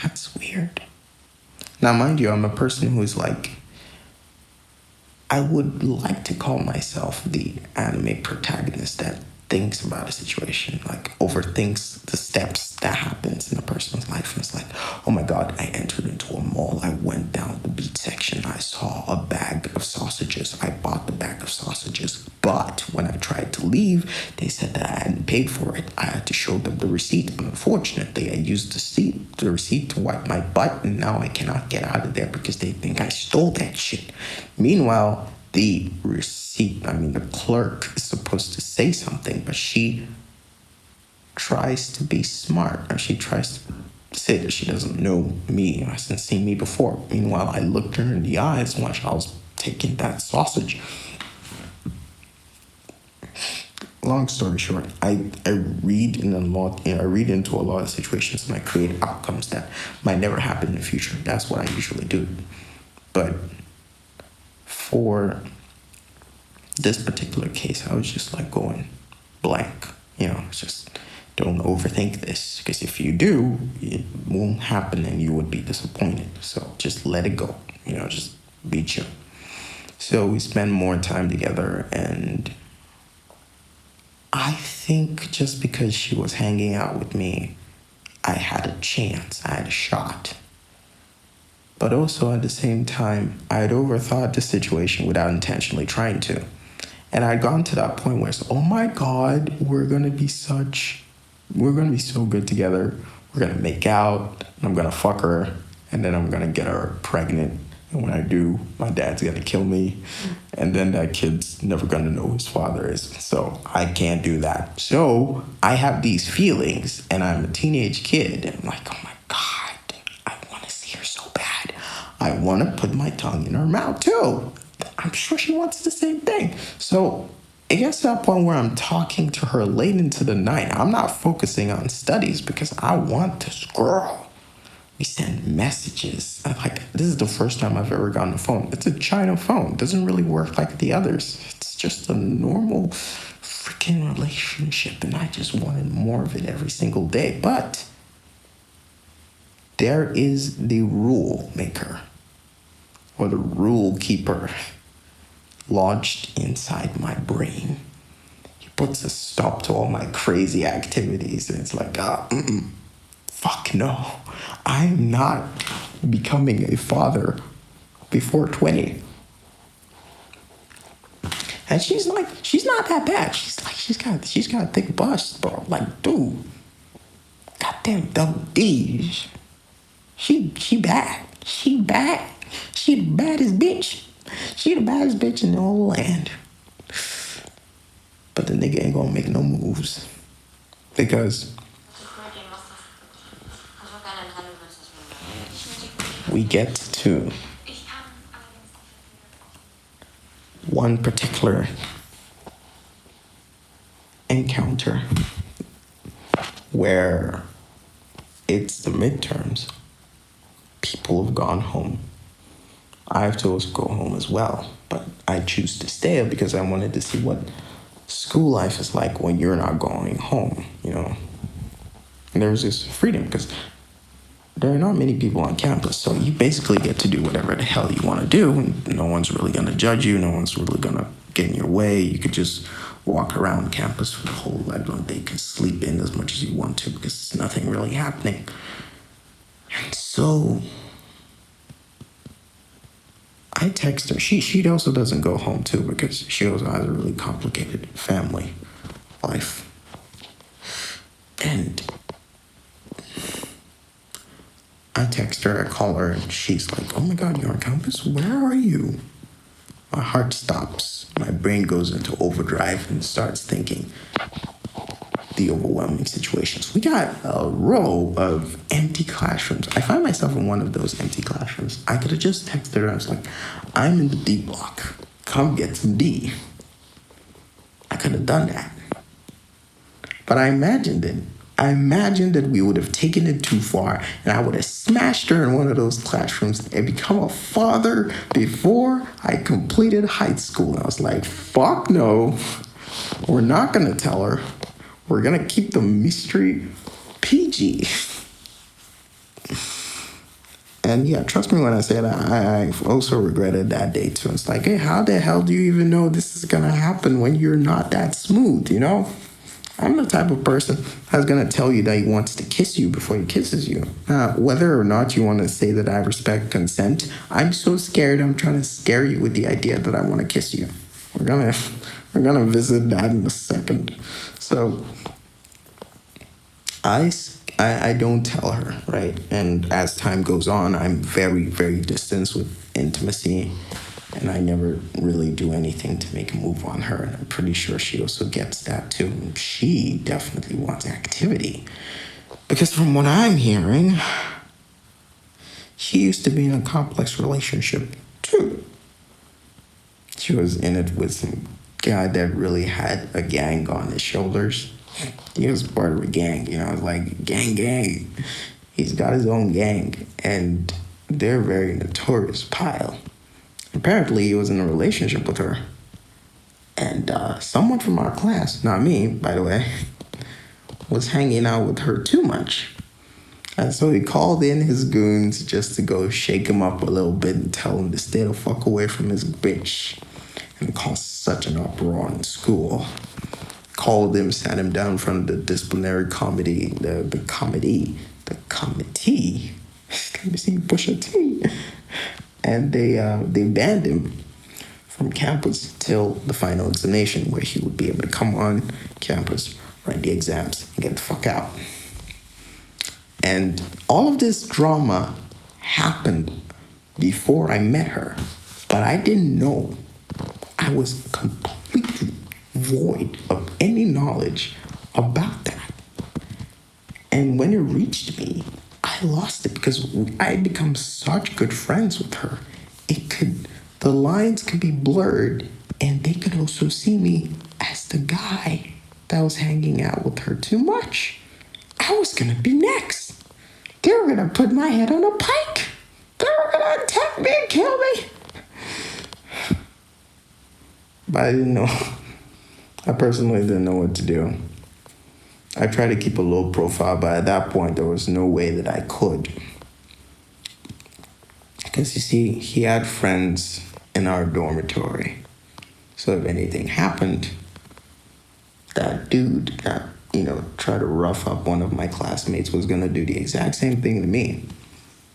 that's weird. Now, mind you, I'm a person who's like, I would like to call myself the anime protagonist that thinks about a situation, like overthinks the steps that happens in a person's life. And it's like, oh my God, I entered into a mall. I went down the beach section. I saw a bag of sausages. I bought the bag of sausages. But when I tried to leave, they said that I hadn't paid for it. I had to show them the receipt. But unfortunately, I used the receipt to wipe my butt. And now I cannot get out of there because they think I stole that shit. Meanwhile, the clerk is supposed to say something, but she tries to be smart, or she tries to say that she doesn't know me, or hasn't seen me before. Meanwhile, I looked her in the eyes while I was taking that sausage. Long story short, I read into a lot of situations, and I create outcomes that might never happen in the future. That's what I usually do. But for this particular case, I was just like going blank. You know, it's just don't overthink this, because if you do, it won't happen and you would be disappointed. So just let it go. You know, just be chill. So we spend more time together, and I think just because she was hanging out with me, I had a chance, I had a shot. But also at the same time, I had overthought the situation without intentionally trying to. And I'd gone to that point where it's, oh my God, we're going to be so good together. We're going to make out, and I'm going to fuck her, and then I'm going to get her pregnant. And when I do, my dad's going to kill me. And then that kid's never going to know who his father is. So I can't do that. So I have these feelings, and I'm a teenage kid. And I'm like, oh my God, I want to see her so bad. I want to put my tongue in her mouth too. I'm sure she wants the same thing. So it gets to that point where I'm talking to her late into the night. I'm not focusing on studies because I want this girl. We send messages. I'm like, this is the first time I've ever gotten a phone. It's a China phone. It doesn't really work like the others. It's just a normal freaking relationship, and I just wanted more of it every single day. But there is the rule maker, or the rule keeper, lodged inside my brain. He puts a stop to all my crazy activities, and it's like, fuck no. I am not becoming a father before 20. And she's not that bad. She's got a thick bust, bro. Like, dude, goddamn double D's. She bad. She bad. She the baddest bitch. She the baddest bitch in the whole land. But the nigga ain't gonna make no moves. Because we get to one particular encounter where it's the midterms. People have gone home. I have to go home as well, but I choose to stay because I wanted to see what school life is like when you're not going home, you know. And there's this freedom because there are not many people on campus, so you basically get to do whatever the hell you want to do. And no one's really going to judge you. No one's really going to get in your way. You could just walk around campus for the whole day. You can sleep in as much as you want to because there's nothing really happening. And so I text her. She also doesn't go home too because she also has a really complicated family life. And I text her, I call her, and she's like, oh my God, you're on campus? Where are you? My heart stops. My brain goes into overdrive and starts thinking the overwhelming situations. We got a row of empty classrooms. I find myself in one of those empty classrooms. I could have just texted her. I was like, I'm in the D block. Come get some D. I could have done that. But I imagined it. I imagined that we would have taken it too far and I would have smashed her in one of those classrooms and become a father before I completed high school. And I was like, fuck no. We're not going to tell her. We're going to keep the mystery PG. And yeah, trust me when I say that, I also regretted that day too. It's like, hey, how the hell do you even know this is going to happen when you're not that smooth, you know? I'm the type of person that's going to tell you that he wants to kiss you before he kisses you. Whether or not you want to say that I respect consent, I'm so scared I'm trying to scare you with the idea that I want to kiss you. We're gonna visit that in a second. So I don't tell her, right? And as time goes on, I'm very, very distant with intimacy. And I never really do anything to make a move on her. And I'm pretty sure she also gets that too. She definitely wants activity. Because from what I'm hearing, she used to be in a complex relationship too. She was in it with some guy that really had a gang on his shoulders. He was part of a gang, you know, like gang. He's got his own gang. And they're a very notorious pile. Apparently, he was in a relationship with her. And someone from our class, not me, by the way, was hanging out with her too much. And so he called in his goons just to go shake him up a little bit and tell him to stay the fuck away from his bitch. And caused such an uproar in school. Called him, sat him down in front of the disciplinary committee, the committee. Let me see, Pusha T. And they banned him from campus till the final examination, where he would be able to come on campus, write the exams, and get the fuck out. And all of this drama happened before I met her, but I didn't know. I was completely void of any knowledge about that. And when it reached me, I lost it because I had become such good friends with her. The lines could be blurred, and they could also see me as the guy that was hanging out with her too much. I was gonna be next. They were gonna put my head on a pike. They were gonna attack me and kill me. But I didn't know. I personally didn't know what to do. I tried to keep a low profile, but at that point, there was no way that I could. Because you see, he had friends in our dormitory. So if anything happened, that dude that, tried to rough up one of my classmates was going to do the exact same thing to me.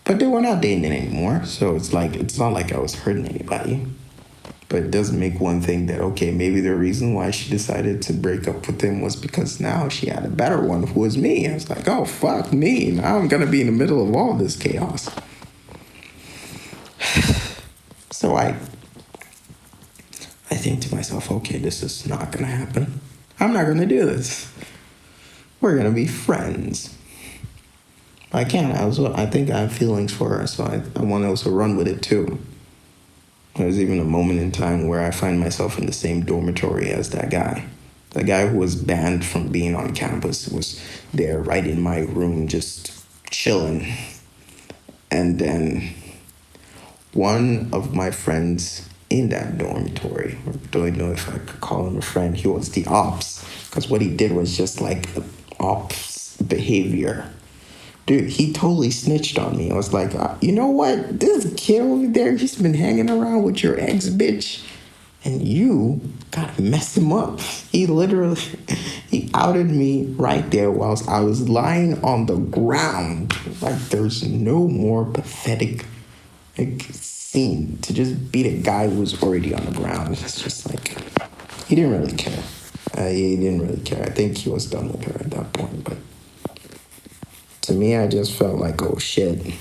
But they were not dating anymore, so it's not like I was hurting anybody. But it does make one thing that, okay, maybe the reason why she decided to break up with him was because now she had a better one, who was me. I was like, oh, fuck me. Now I'm going to be in the middle of all this chaos. So I think to myself, okay, this is not going to happen. I'm not going to do this. We're going to be friends. I can't. I think I have feelings for her, so I want to also run with it too. There's even a moment in time where I find myself in the same dormitory as that guy. The guy who was banned from being on campus was there right in my room just chilling. And then one of my friends in that dormitory, I don't know if I could call him a friend, he was the ops. Because what he did was just like ops behavior. Dude, he totally snitched on me. I was like, you know what? This kid over there, he's been hanging around with your ex, bitch. And you gotta mess him up. He outed me right there whilst I was lying on the ground. Like, there's no more pathetic scene to just beat a guy who was already on the ground. It's just like, he didn't really care. He didn't really care. I think he was done with her at that point, but to me, I just felt like, oh shit.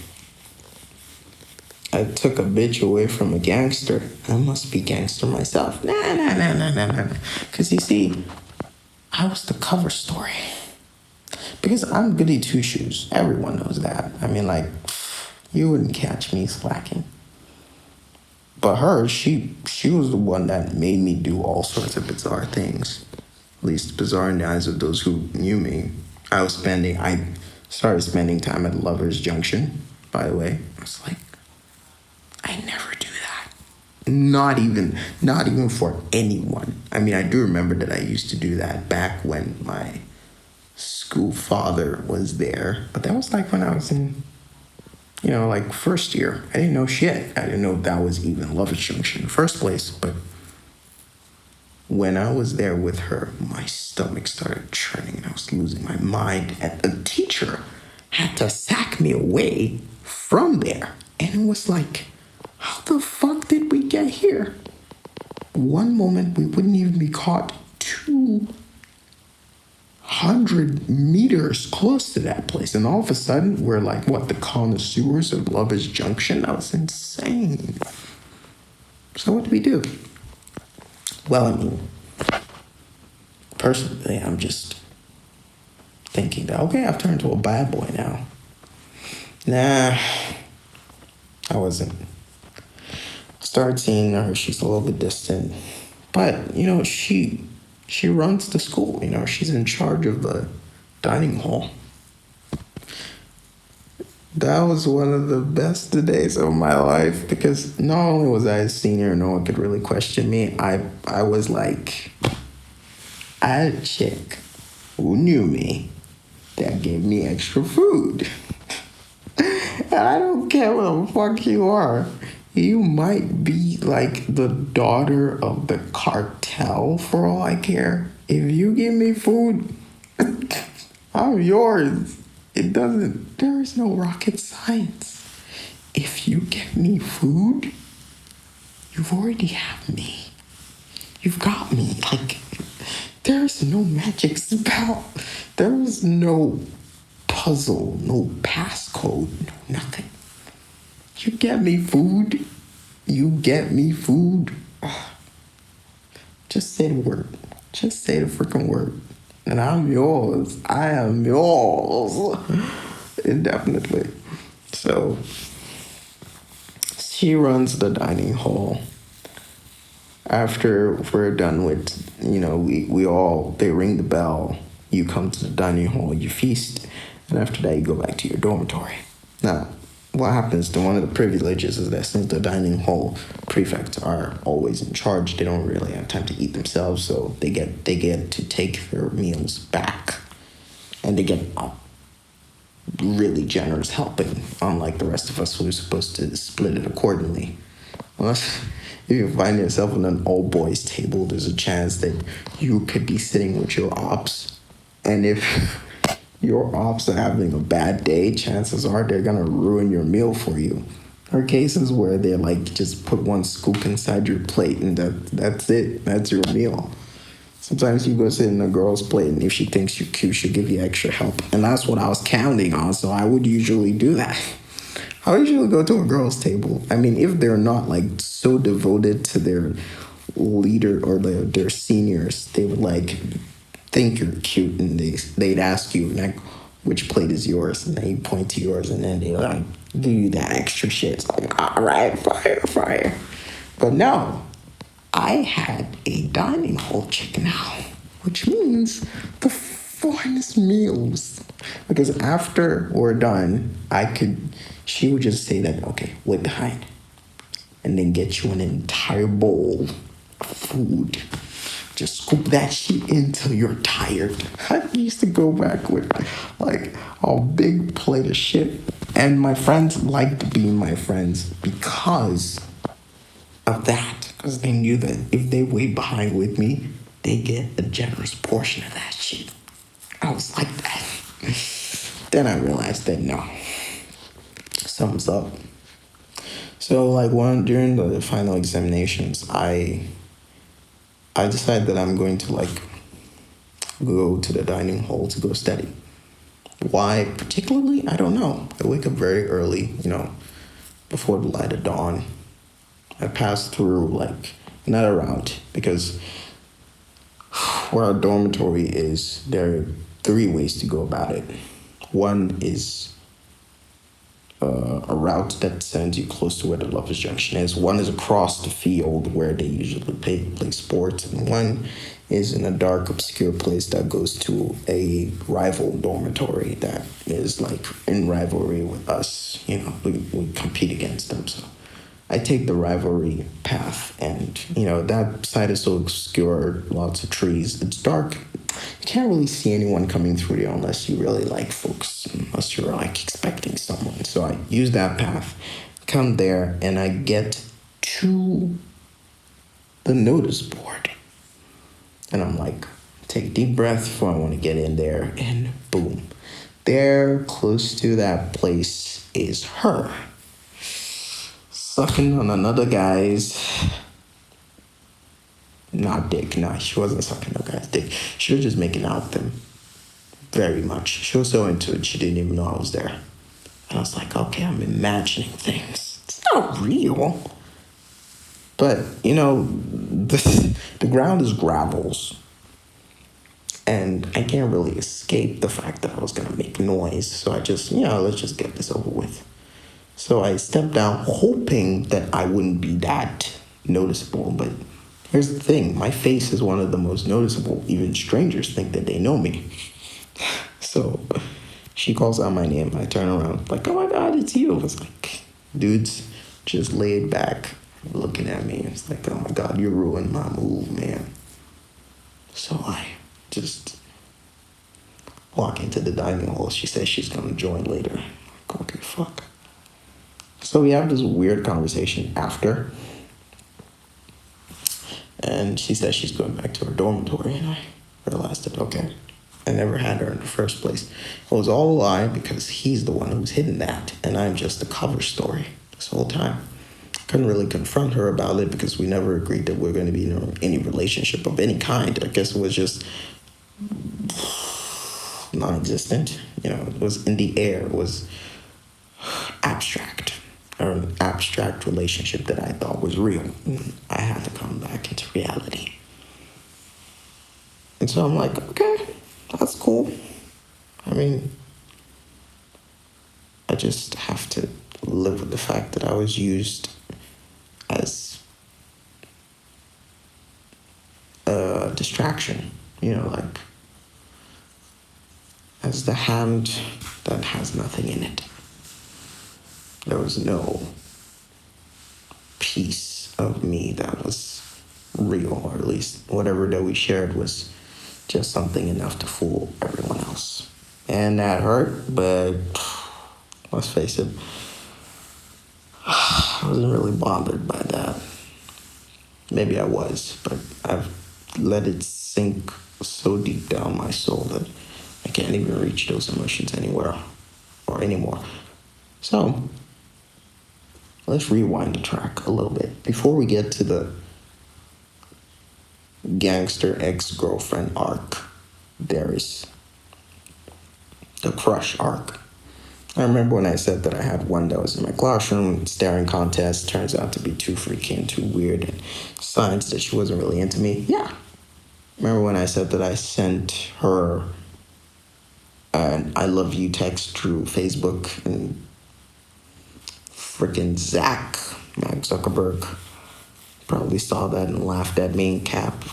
I took a bitch away from a gangster. I must be gangster myself. Nah. Because you see, I was the cover story. Because I'm goody two shoes. Everyone knows that. I mean, like, you wouldn't catch me slacking. But her, she was the one that made me do all sorts of bizarre things. At least bizarre in the eyes of those who knew me. I started spending time at Lover's Junction, by the way. I was like, I never do that. Not even for anyone. I mean, I do remember that I used to do that back when my school father was there. But that was like when I was in, like first year. I didn't know shit. I didn't know that was even Lover's Junction in the first place. But when I was there with her, my stomach started churning and I was losing my mind. And the teacher had to sack me away from there. And it was like, how the fuck did we get here? One moment we wouldn't even be caught 200 meters close to that place. And all of a sudden we're like, what, the connoisseurs of Lover's Junction? That was insane. So what do we do? Well, I mean, personally, I'm just thinking that, okay, I've turned into a bad boy now. Nah, I wasn't. Started seeing her, she's a little bit distant. But, she runs the school, she's in charge of the dining hall. That was one of the best days of my life because not only was I a senior, no one could really question me. I was like, I had a chick who knew me that gave me extra food. And I don't care what the fuck you are. You might be like the daughter of the cartel for all I care. If you give me food, I'm yours. There is no rocket science. If you get me food, you've already have me. You've got me. Like, there's no magic spell. There is no puzzle, no passcode, no nothing. You get me food. You get me food. Just say the word. Just say the freaking word. And I'm yours. I am yours. Indefinitely. So, she runs the dining hall. After we're done with, they ring the bell. You come to the dining hall, you feast. And after that, you go back to your dormitory. Now, what happens to one of the privileges is that since the dining hall prefects are always in charge, they don't really have time to eat themselves, so they get to take their meals back, and they get a really generous helping, unlike the rest of us who are supposed to split it accordingly. Unless if you find yourself on an all boys table, there's a chance that you could be sitting with your ops, and if your ops are having a bad day, chances are they're gonna ruin your meal for you. are cases where they're like, just put one scoop inside your plate and that's it. That's your meal. Sometimes you go sit in a girl's plate, and if she thinks you're cute, she'll give you extra help. And that's what I was counting on, so I would usually do that. I usually go to a girl's table. I mean, if they're not like so devoted to their leader or their seniors, they would like think you're cute, and they'd ask you like, which plate is yours, and they point to yours, and then they like give you that extra shit. It's like, all right, fire, fire. But no, I had a dining hall chicken now, which means the finest meals. Because after we're done, she would just say that, okay, wait behind, and then get you an entire bowl of food. Just scoop that shit in till you're tired. I used to go back with like a big plate of shit. And my friends liked being my friends because of that. Because they knew that if they wait behind with me, they get a generous portion of that shit. I was like that. Then I realized that no, something's up. So like during the final examinations, I decided that I'm going to like go to the dining hall to go study. Why particularly? I don't know. I wake up very early, before the light of dawn. I pass through like another route because where our dormitory is, there are three ways to go about it. One is a route that sends you close to where the Lovers Junction is. One is across the field where they usually play sports, and one is in a dark, obscure place that goes to a rival dormitory that is like in rivalry with us. We compete against them. So I take the rivalry path, and that side is so obscure, lots of trees. It's dark. You can't really see anyone coming through there unless you really like folks, unless you're like expecting someone. So I use that path, come there, and I get to the notice board. And I'm like, take a deep breath before I want to get in there, and boom. There, close to that place, is her. Sucking on another guy's, not dick. Nah, she wasn't sucking no guy's dick. She was just making out with him. Very much. She was so into it, she didn't even know I was there. And I was like, okay, I'm imagining things. It's not real. But, the ground is gravels. And I can't really escape the fact that I was going to make noise. So I just, let's just get this over with. So I stepped down hoping that I wouldn't be that noticeable. But here's the thing. My face is one of the most noticeable. Even strangers think that they know me. So she calls out my name. I turn around like, oh my God, it's you. I was like, dude's just laid back looking at me. It's like, oh my God, you ruined my move, man. So I just walk into the dining hall. She says she's going to join later. I'm like, okay, fuck. So we have this weird conversation after. And she says she's going back to her dormitory. And I realized that, okay, I never had her in the first place. It was all a lie because he's the one who's hidden that. And I'm just the cover story this whole time. I couldn't really confront her about it because we never agreed that we're going to be in any relationship of any kind. I guess it was just non-existent. It was in the air. It was abstract. Or an abstract relationship that I thought was real. I had to come back into reality. And so I'm like, okay, that's cool. I mean, I just have to live with the fact that I was used as a distraction, like as the hand that has nothing in it. There was no piece of me that was real, or at least whatever that we shared was just something enough to fool everyone else. And that hurt, but let's face it, I wasn't really bothered by that. Maybe I was, but I've let it sink so deep down my soul that I can't even reach those emotions anymore. So let's rewind the track a little bit. Before we get to the gangster ex-girlfriend arc, there is the crush arc. I remember when I said that I had one that was in my classroom, staring contest, turns out to be too freaky and too weird, and signs that she wasn't really into me. Yeah. Remember when I said that I sent her an I love you text through Facebook, and freaking Mark Zuckerberg, probably saw that and laughed at me, cap.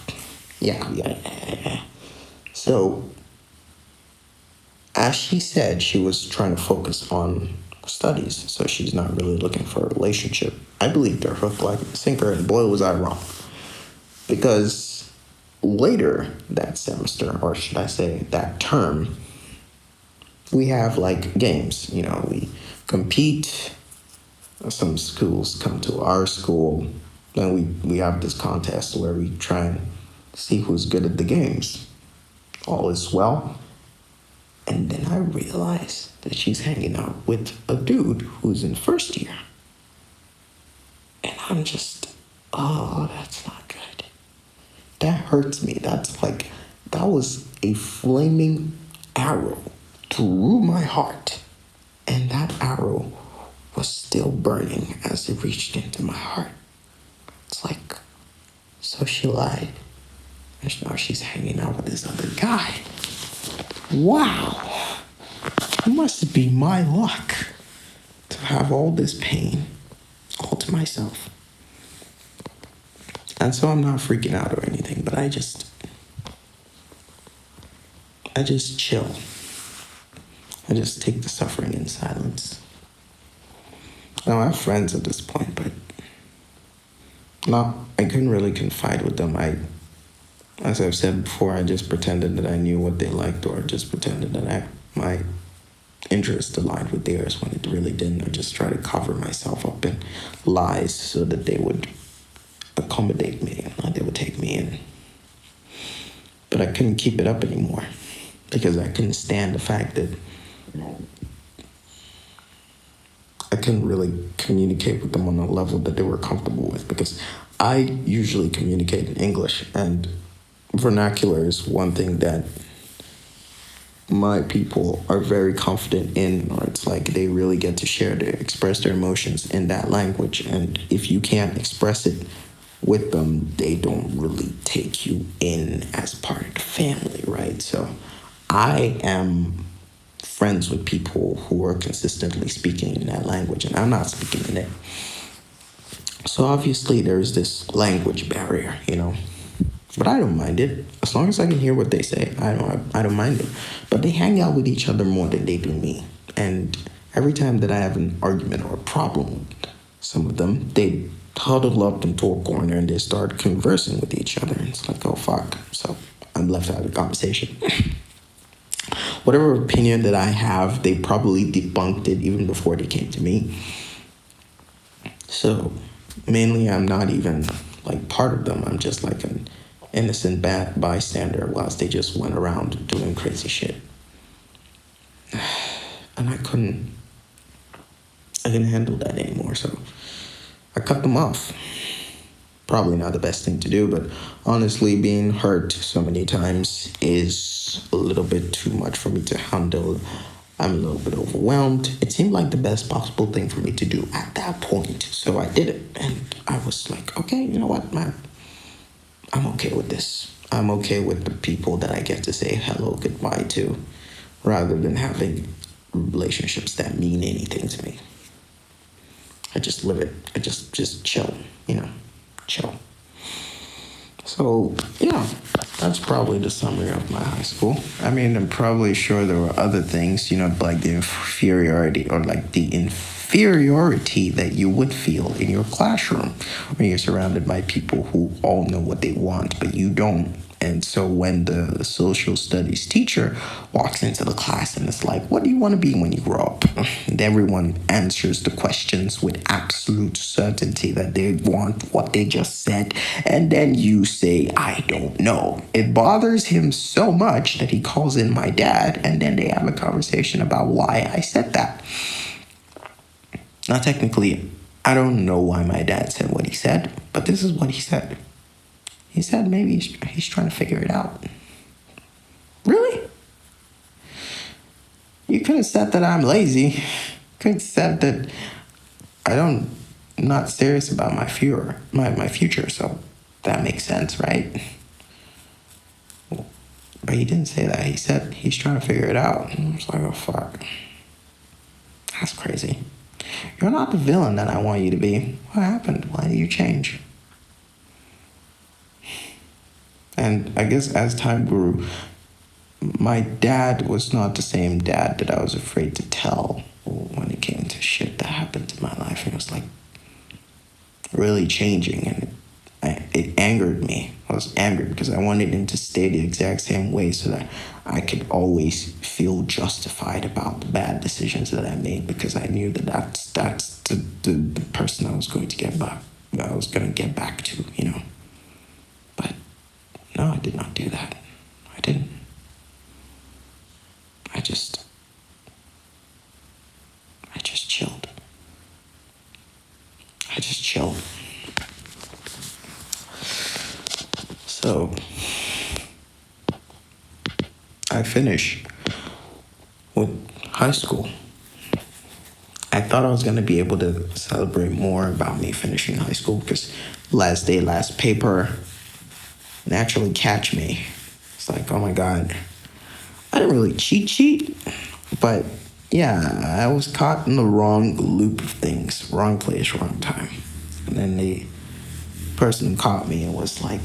Yeah. So, as she said, she was trying to focus on studies, so she's not really looking for a relationship. I believed her, hook, like a sinker, and boy was I wrong. Because later that semester, or should I say that term, we have like games. We compete. Some schools come to our school, and we have this contest where we try and see who's good at the games. All is well. And then I realize that she's hanging out with a dude who's in first year. And I'm just, oh, that's not good. That hurts me. That was a flaming arrow through my heart. And that arrow was still burning as it reached into my heart. It's like, so she lied. And now she's hanging out with this other guy. Wow. It must be my luck to have all this pain all to myself. And so I'm not freaking out or anything, but I just chill. I just take the suffering in silence. Now, I have friends at this point, but no, I couldn't really confide with them. As I've said before, I just pretended that I knew what they liked, or just pretended that my interest aligned with theirs when it really didn't. I just try to cover myself up in lies so that they would accommodate me, and they would take me in. But I couldn't keep it up anymore because I couldn't stand the fact that I couldn't really communicate with them on a level that they were comfortable with, because I usually communicate in English, and vernacular is one thing that my people are very confident in, or it's like they really get to express their emotions in that language. And if you can't express it with them, they don't really take you in as part of the family, right? So I am friends with people who are consistently speaking in that language, and I'm not speaking in it. So obviously there's this language barrier, But I don't mind it. As long as I can hear what they say, I don't mind it. But they hang out with each other more than they do me. And every time that I have an argument or a problem with some of them, they huddle up into a corner and they start conversing with each other. And it's like, oh, fuck. So I'm left out of the conversation. Whatever opinion that I have, they probably debunked it even before they came to me. So mainly I'm not even like part of them. I'm just like an innocent bad bystander whilst they just went around doing crazy shit. And I couldn't handle that anymore, so I cut them off. Probably not the best thing to do, but honestly, being hurt so many times is a little bit too much for me to handle. I'm a little bit overwhelmed. It seemed like the best possible thing for me to do at that point, so I did it. And I was like, okay, you know what, man? I'm okay with this. I'm okay with the people that I get to say hello, goodbye to, rather than having relationships that mean anything to me. I just live it. I just chill, chill. So, that's probably the summary of my high school. I mean, I'm probably sure there were other things, like the inferiority that you would feel in your classroom when you're surrounded by people who all know what they want, but you don't. And so when the social studies teacher walks into the class and it's like, what do you want to be when you grow up? And everyone answers the questions with absolute certainty that they want what they just said. And then you say, I don't know. It bothers him so much that he calls in my dad, and then they have a conversation about why I said that. Now, technically, I don't know why my dad said what he said, but this is what he said. He said maybe he's trying to figure it out. Really? You could have said that I'm lazy. You could have said that I'm not serious about my future, so that makes sense, right? But he didn't say that. He said he's trying to figure it out. And I was like, oh, fuck. That's crazy. You're not the villain that I want you to be. What happened? Why did you change? And I guess as time grew, my dad was not the same dad that I was afraid to tell when it came to shit that happened in my life. It was like really changing, and it angered me. I was angry because I wanted him to stay the exact same way so that I could always feel justified about the bad decisions that I made, because I knew that that's the person I was going to get back. I was going to get back to, But no, I did not do that. I didn't. I just chilled. I just chilled. So I finished with high school. I thought I was going to be able to celebrate more about me finishing high school, because last day, last paper, naturally catch me. It's like, oh my God. I didn't really cheat, but yeah, I was caught in the wrong loop of things. Wrong place, wrong time. And then the person who caught me was like,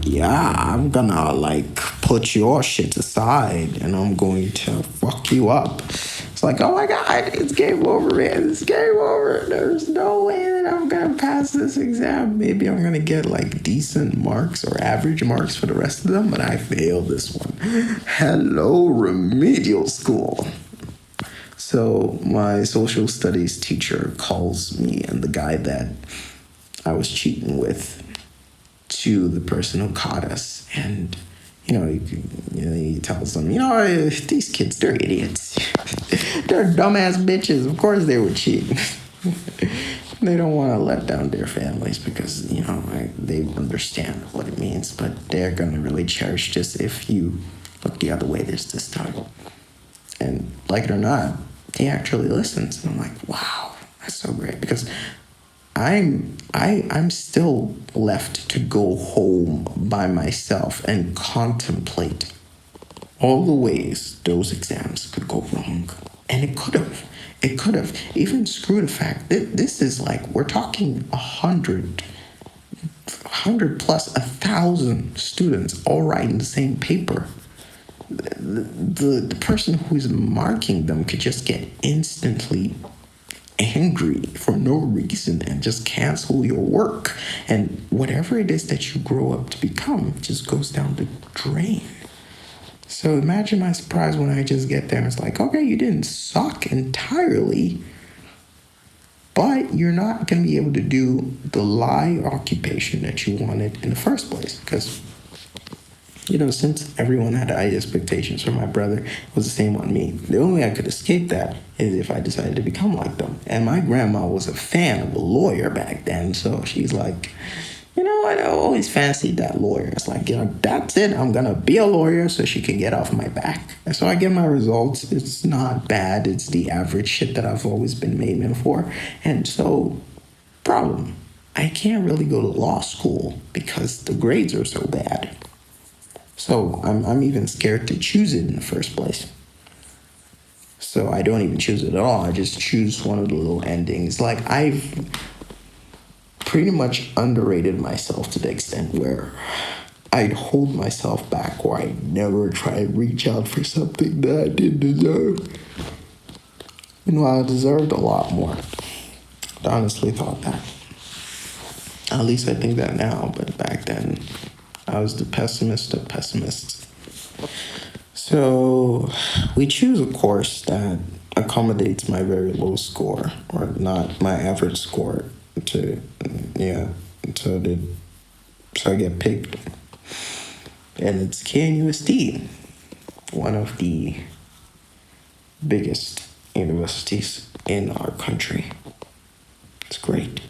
yeah, I'm gonna put your shit aside and I'm going to fuck you up. It's like, oh my God, it's game over, man. It's game over. There's no way that I'm gonna pass this exam. Maybe I'm gonna get decent marks or average marks for the rest of them, but I failed this one. Hello, remedial school. So my social studies teacher calls me and the guy that I was cheating with to the person who caught us, and he tells them, these kids, they're idiots. They're dumbass bitches. Of course they would cheat. They don't want to let down their families because they understand what it means, but they're gonna really cherish this if you look the other way this time. And like it or not, he actually listens. And I'm like, wow, that's so great, because I'm still left to go home by myself and contemplate all the ways those exams could go wrong. And it could have. It could have. Even screw the fact that this is we're talking 100 plus 1,000 students all writing the same paper. The person who is marking them could just get instantly angry for no reason and just cancel your work, and whatever it is that you grow up to become just goes down the drain. So imagine my surprise when I just get there and it's like, okay, you didn't suck entirely, but you're not going to be able to do the lie occupation that you wanted in the first place, because since everyone had high expectations for my brother, it was the same on me. The only way I could escape that is if I decided to become like them. And my grandma was a fan of a lawyer back then, so she's like, I always fancied that lawyer. It's like, that's it. I'm going to be a lawyer so she can get off my back. And so I get my results. It's not bad. It's the average shit that I've always been aiming for. And so, problem, I can't really go to law school because the grades are so bad. So I'm even scared to choose it in the first place. So I don't even choose it at all. I just choose one of the little endings. I've pretty much underrated myself to the extent where I'd hold myself back, or I'd never try to reach out for something that I didn't deserve. Meanwhile, I deserved a lot more. I honestly thought that. At least I think that now, but back then, I was the pessimist of pessimists. So we choose a course that accommodates my very low score, or not my average score, so I get picked. And it's KNUST, one of the biggest universities in our country. It's great.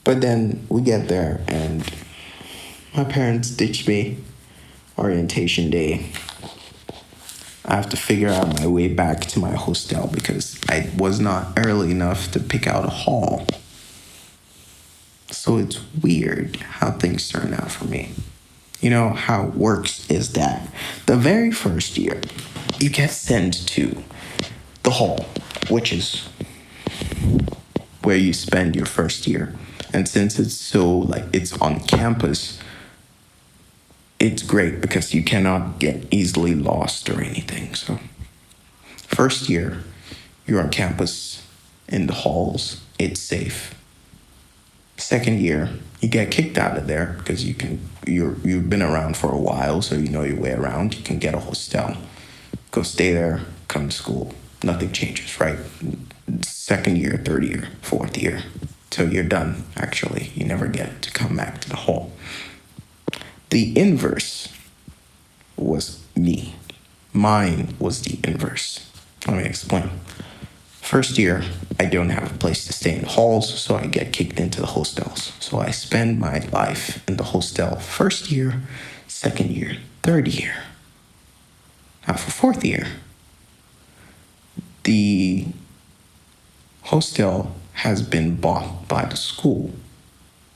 But then we get there and my parents ditch me. Orientation day. I have to figure out my way back to my hostel because I was not early enough to pick out a hall. So it's weird how things turn out for me. You know, how it works is that the very first year, you get sent to the hall, which is where you spend your first year. And since it's so, like, it's on campus, it's great because you cannot get easily lost or anything. So, first year, you're on campus in the halls, it's safe. Second year, you get kicked out of there because you've been around for a while, so you know your way around. You can get a hostel, go stay there, come to school. Nothing changes, right? Second year, third year, fourth year, till you're done. Actually, you never get to come back to the hall. The inverse was me. Mine was the inverse. Let me explain. First year, I don't have a place to stay in halls, so I get kicked into the hostels. So I spend my life in the hostel first year, second year, third year. Now for fourth year, the hostel has been bought by the school,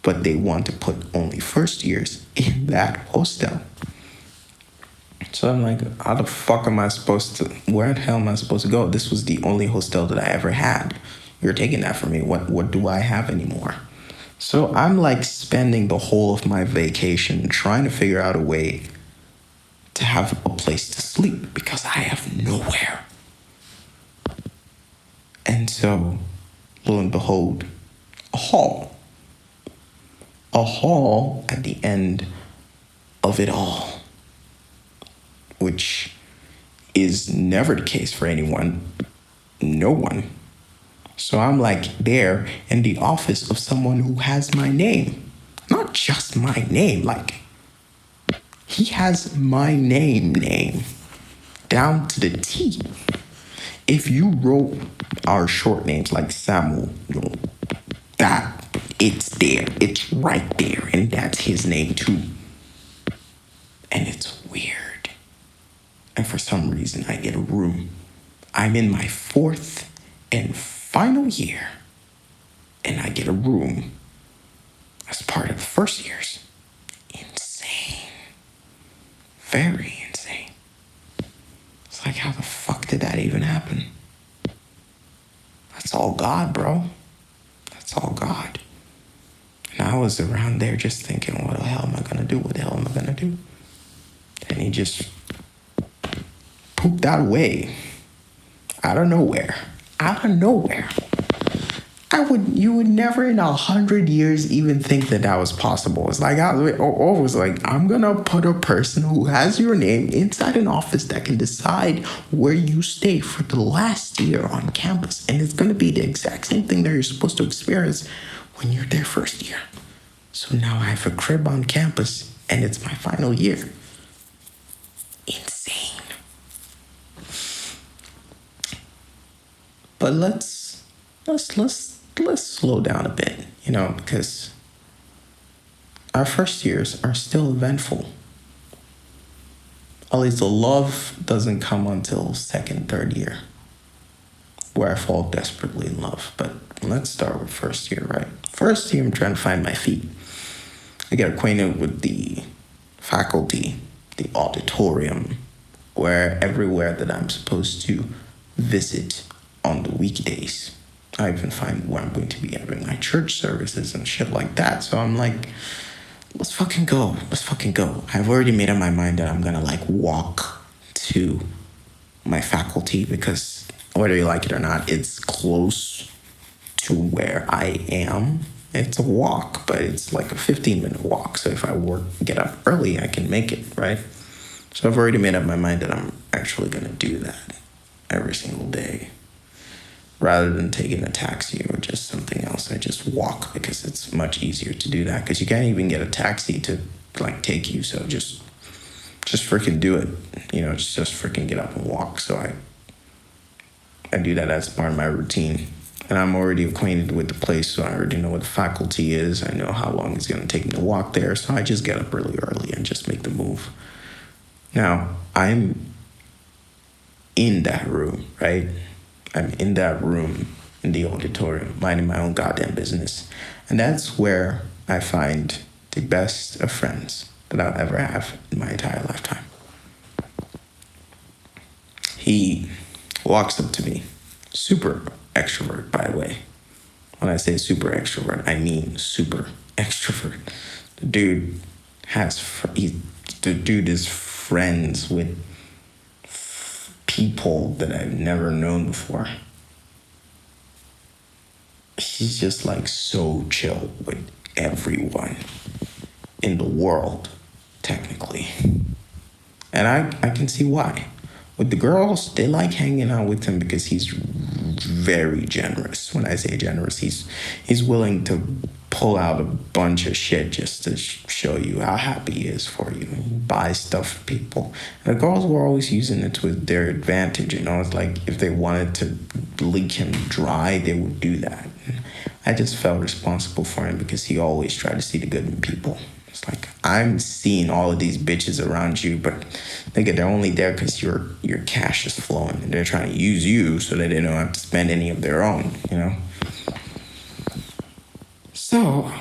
but they want to put only first years in that hostel. So I'm like, how the fuck am I supposed to, where the hell am I supposed to go? This was the only hostel that I ever had. You're taking that from me. What do I have anymore? So I'm like spending the whole of my vacation trying to figure out a way to have a place to sleep because I have nowhere. And so, lo and behold, a hall. A hall at the end of it all, which is never the case for anyone. No one. So I'm like there in the office of someone who has my name. Not just my name, like he has my name down to the T. If you wrote our short names like Samuel, you know, that it's there. It's right there. And that's his name too. And it's weird. And for some reason, I get a room. I'm in my fourth and final year, and I get a room as part of the first years. Insane. Very insane. It's like, how the fuck did that even happen? That's all God, bro. That's all God. And I was around there just thinking, what the hell am I gonna do? What the hell am I gonna do? And he just pooped that away. Out of nowhere. Out of nowhere. You would never in 100 years even think that that was possible. It's like, I was like, I'm gonna put a person who has your name inside an office that can decide where you stay for the last year on campus. And it's gonna be the exact same thing that you're supposed to experience when you're there first year. So now I have a crib on campus and it's my final year. Insane. But let's slow down a bit, you know, because our first years are still eventful. At least the love doesn't come until second, third year, where I fall desperately in love. But let's start with first year, right? First year, I'm trying to find my feet. I get acquainted with the faculty, the auditorium, everywhere that I'm supposed to visit on the weekdays. I even find where I'm going to be having my church services and shit like that. So I'm like, let's fucking go. Let's fucking go. I've already made up my mind that I'm gonna like walk to my faculty because whether you like it or not, it's close to where I am. It's a walk, but it's like a 15-minute walk. So if I get up early, I can make it, right? So I've already made up my mind that I'm actually gonna do that every single day. Rather than taking a taxi or just something else, I just walk because it's much easier to do that because you can't even get a taxi to like take you. So just freaking do it, you know, just freaking get up and walk. So I do that as part of my routine And I'm already acquainted with the place, so I already know what the faculty is. I know how long it's going to take me to walk there, so I just get up really early and just make the move. Now, I'm in that room, right? I'm in that room in the auditorium, minding my own goddamn business. And that's where I find the best of friends that I'll ever have in my entire lifetime. He walks up to me, super extrovert, by the way. When I say super extrovert, I mean super extrovert. The dude the dude is friends with people that I've never known before. He's just like so chill with everyone in the world, technically. And I can see why. With the girls, they like hanging out with him because he's very generous. When I say generous, he's willing to pull out a bunch of shit just to show you how happy he is for you. He buys stuff for people. And the girls were always using it to their advantage. It's like if they wanted to leak him dry, they would do that. I just felt responsible for him because he always tried to see the good in people. It's like, I'm seeing all of these bitches around you, but nigga, they're only there because your cash is flowing. And they're trying to use you so that they don't have to spend any of their own, So,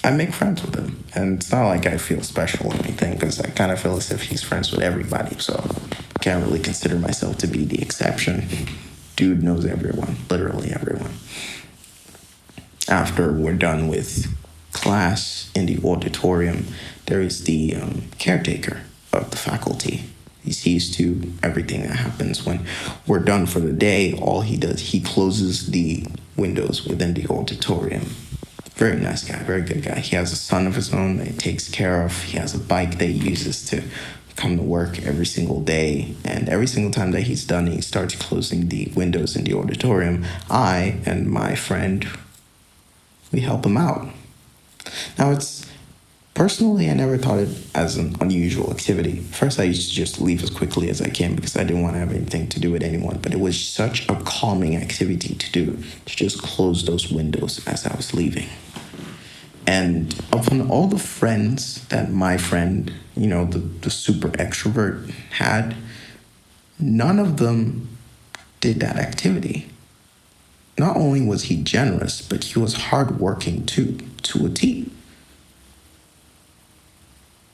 I make friends with him. And it's not like I feel special or anything, because I kind of feel as if he's friends with everybody. So, I can't really consider myself to be the exception. Dude knows everyone, literally everyone. After we're done with class in the auditorium, there is the caretaker of the faculty. He sees to everything that happens. When we're done for the day, all he does, he closes the windows within the auditorium. Very nice guy, very good guy. He has a son of his own that he takes care of. He has a bike that he uses to come to work every single day. And every single time that he's done, he starts closing the windows in the auditorium. I and my friend, we help him out. Now, personally, I never thought it as an unusual activity. First, I used to just leave as quickly as I can because I didn't want to have anything to do with anyone. But it was such a calming activity to do, to just close those windows as I was leaving. And upon all the friends that my friend, the super extrovert had, none of them did that activity. Not only was he generous, but he was hardworking too, to a T.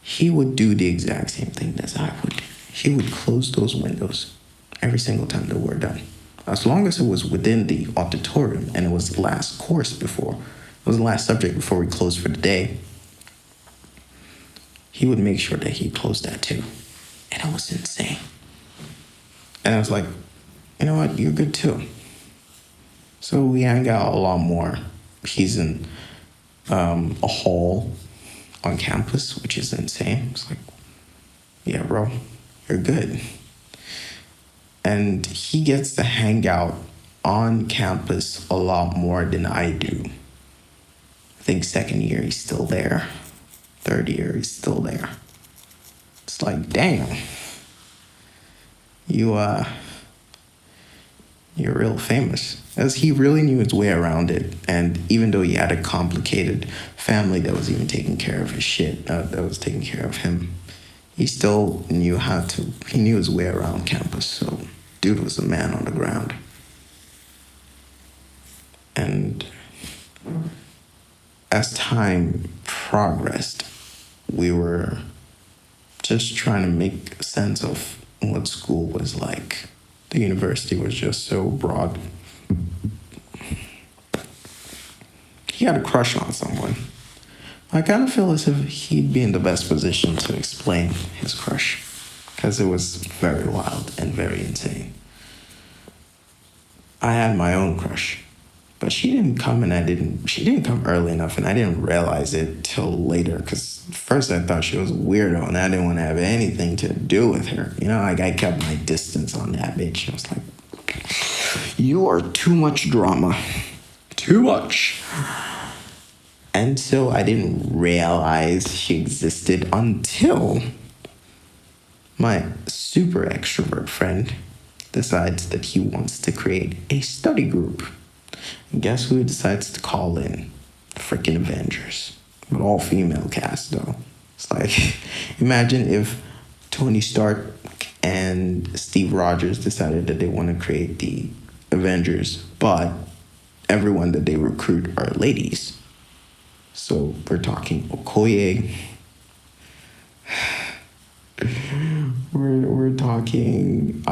He would do the exact same thing as I would. He would close those windows every single time that we're done. As long as it was within the auditorium and it was the last subject before we closed for the day, he would make sure that he closed that too. And it was insane. And I was like, you know what, you're good too. So we hang out a lot more. He's in a hall on campus, which is insane. It's like, yeah, bro, you're good. And he gets to hang out on campus a lot more than I do. I think second year he's still there. Third year he's still there. It's like, damn, you're real famous. As he really knew his way around it. And even though he had a complicated family that was even taking care of his shit, that was taking care of him, he still knew he knew his way around campus. So dude was a man on the ground. And as time progressed, we were just trying to make sense of what school was like. The university was just so broad. He had a crush on someone. I kind of feel as if he'd be in the best position to explain his crush, because it was very wild and very insane. I had my own crush, but she didn't come early enough, and I didn't realize it till later, because first I thought she was a weirdo and I didn't want to have anything to do with her. I kept my distance on that bitch. I was like, you are too much drama. Too much. And so I didn't realize she existed until my super extrovert friend decides that he wants to create a study group And guess who decides to call in? Freaking Avengers. But all female cast, though. It's like, imagine if Tony Stark and Steve Rogers decided that they want to create the Avengers, but everyone that they recruit are ladies. So we're talking Okoye. We're talking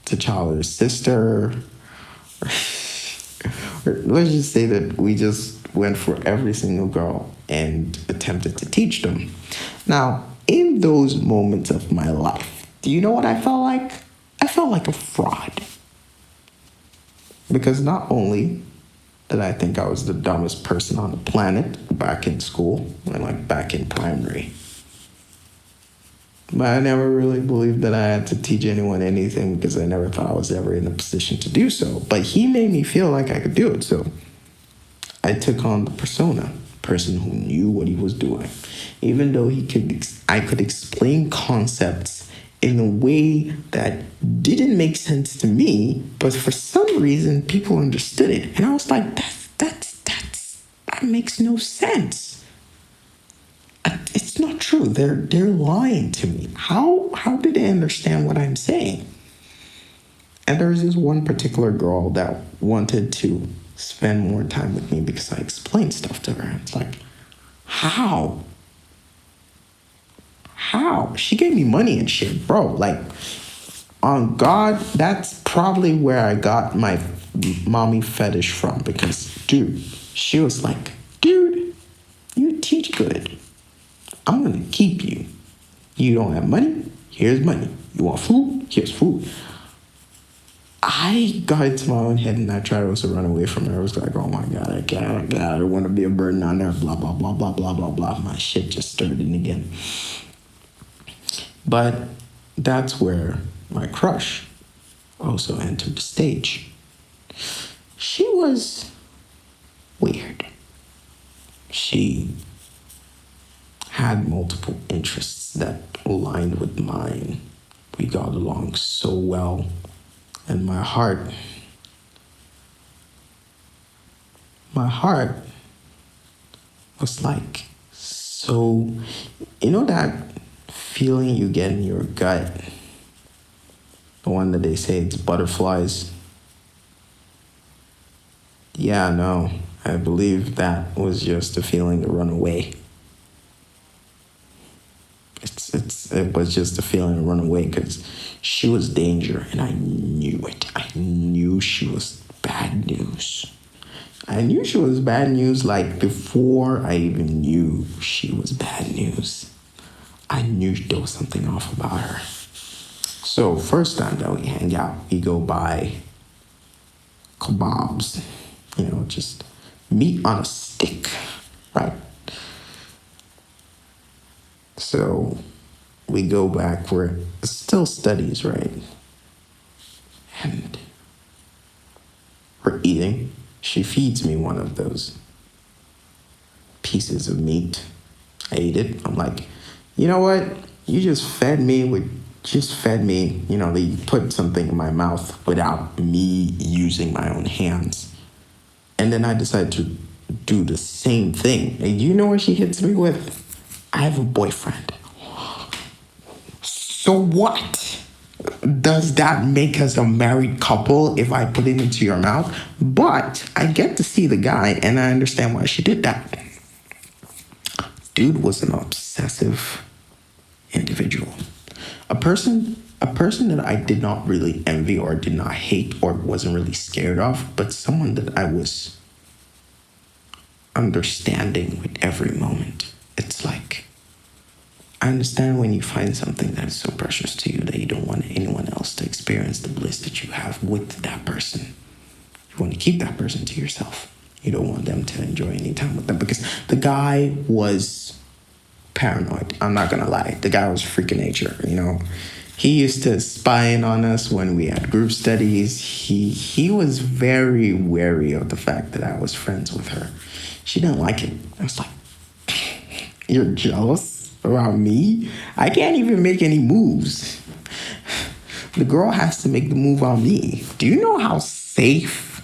T'Challa's sister. Let's just say that we just went for every single girl and attempted to teach them. Now, in those moments of my life, do you know what I felt like? I felt like a fraud. Because not only did I think I was the dumbest person on the planet back in school, and like back in primary, but I never really believed that I had to teach anyone anything because I never thought I was ever in a position to do so. But he made me feel like I could do it. So I took on the persona, person who knew what he was doing. Even though I could explain concepts in a way that didn't make sense to me, but for some reason people understood it. And I was like, that makes no sense. It's not true. They're lying to me. How did they understand what I'm saying? And there was this one particular girl that wanted to spend more time with me because I explained stuff to her. It's like, how? How? She gave me money and shit, bro. Like, on God, that's probably where I got my mommy fetish from. Because, dude, she was like, dude, you teach good. I'm going to keep you. You don't have money? Here's money. You want food? Here's food. I got into my own head and I tried to also run away from her. I was like, oh my God, I can't. I don't want to be a burden on her. Blah, blah, blah, blah, blah, blah, blah. My shit just started again. But that's where my crush also entered the stage. She was weird. She had multiple interests that aligned with mine. We got along so well. And my heart was like, so, you know that feeling you get in your gut? The one that they say it's butterflies? Yeah, no, I believe that was just a feeling to run away. It was just a feeling to run away because she was danger and I knew it. I knew she was bad news. I knew she was bad news like before I even knew she was bad news. I knew there was something off about her. So first time that we hang out, we go buy kebabs, just meat on a stick, right? So we go back where it's still studies, right? And we're eating. She feeds me one of those pieces of meat. I ate it. I'm like, you know what? You just fed me. You put something in my mouth without me using my own hands. And then I decided to do the same thing. And you know what she hits me with? I have a boyfriend. So what? Does that make us a married couple if I put it into your mouth? But I get to see the guy and I understand why she did that. Dude was an obsessive individual. A person that I did not really envy or did not hate or wasn't really scared of, but someone that I was understanding with every moment. It's like, I understand when you find something that is so precious to you that you don't want anyone else to experience the bliss that you have with that person. You want to keep that person to yourself. You don't want them to enjoy any time with them because the guy was paranoid. I'm not going to lie. The guy was freaking nature, He used to spy in on us when we had group studies. He was very wary of the fact that I was friends with her. She didn't like it. I was like, you're jealous around me? I can't even make any moves. The girl has to make the move on me. Do you know how safe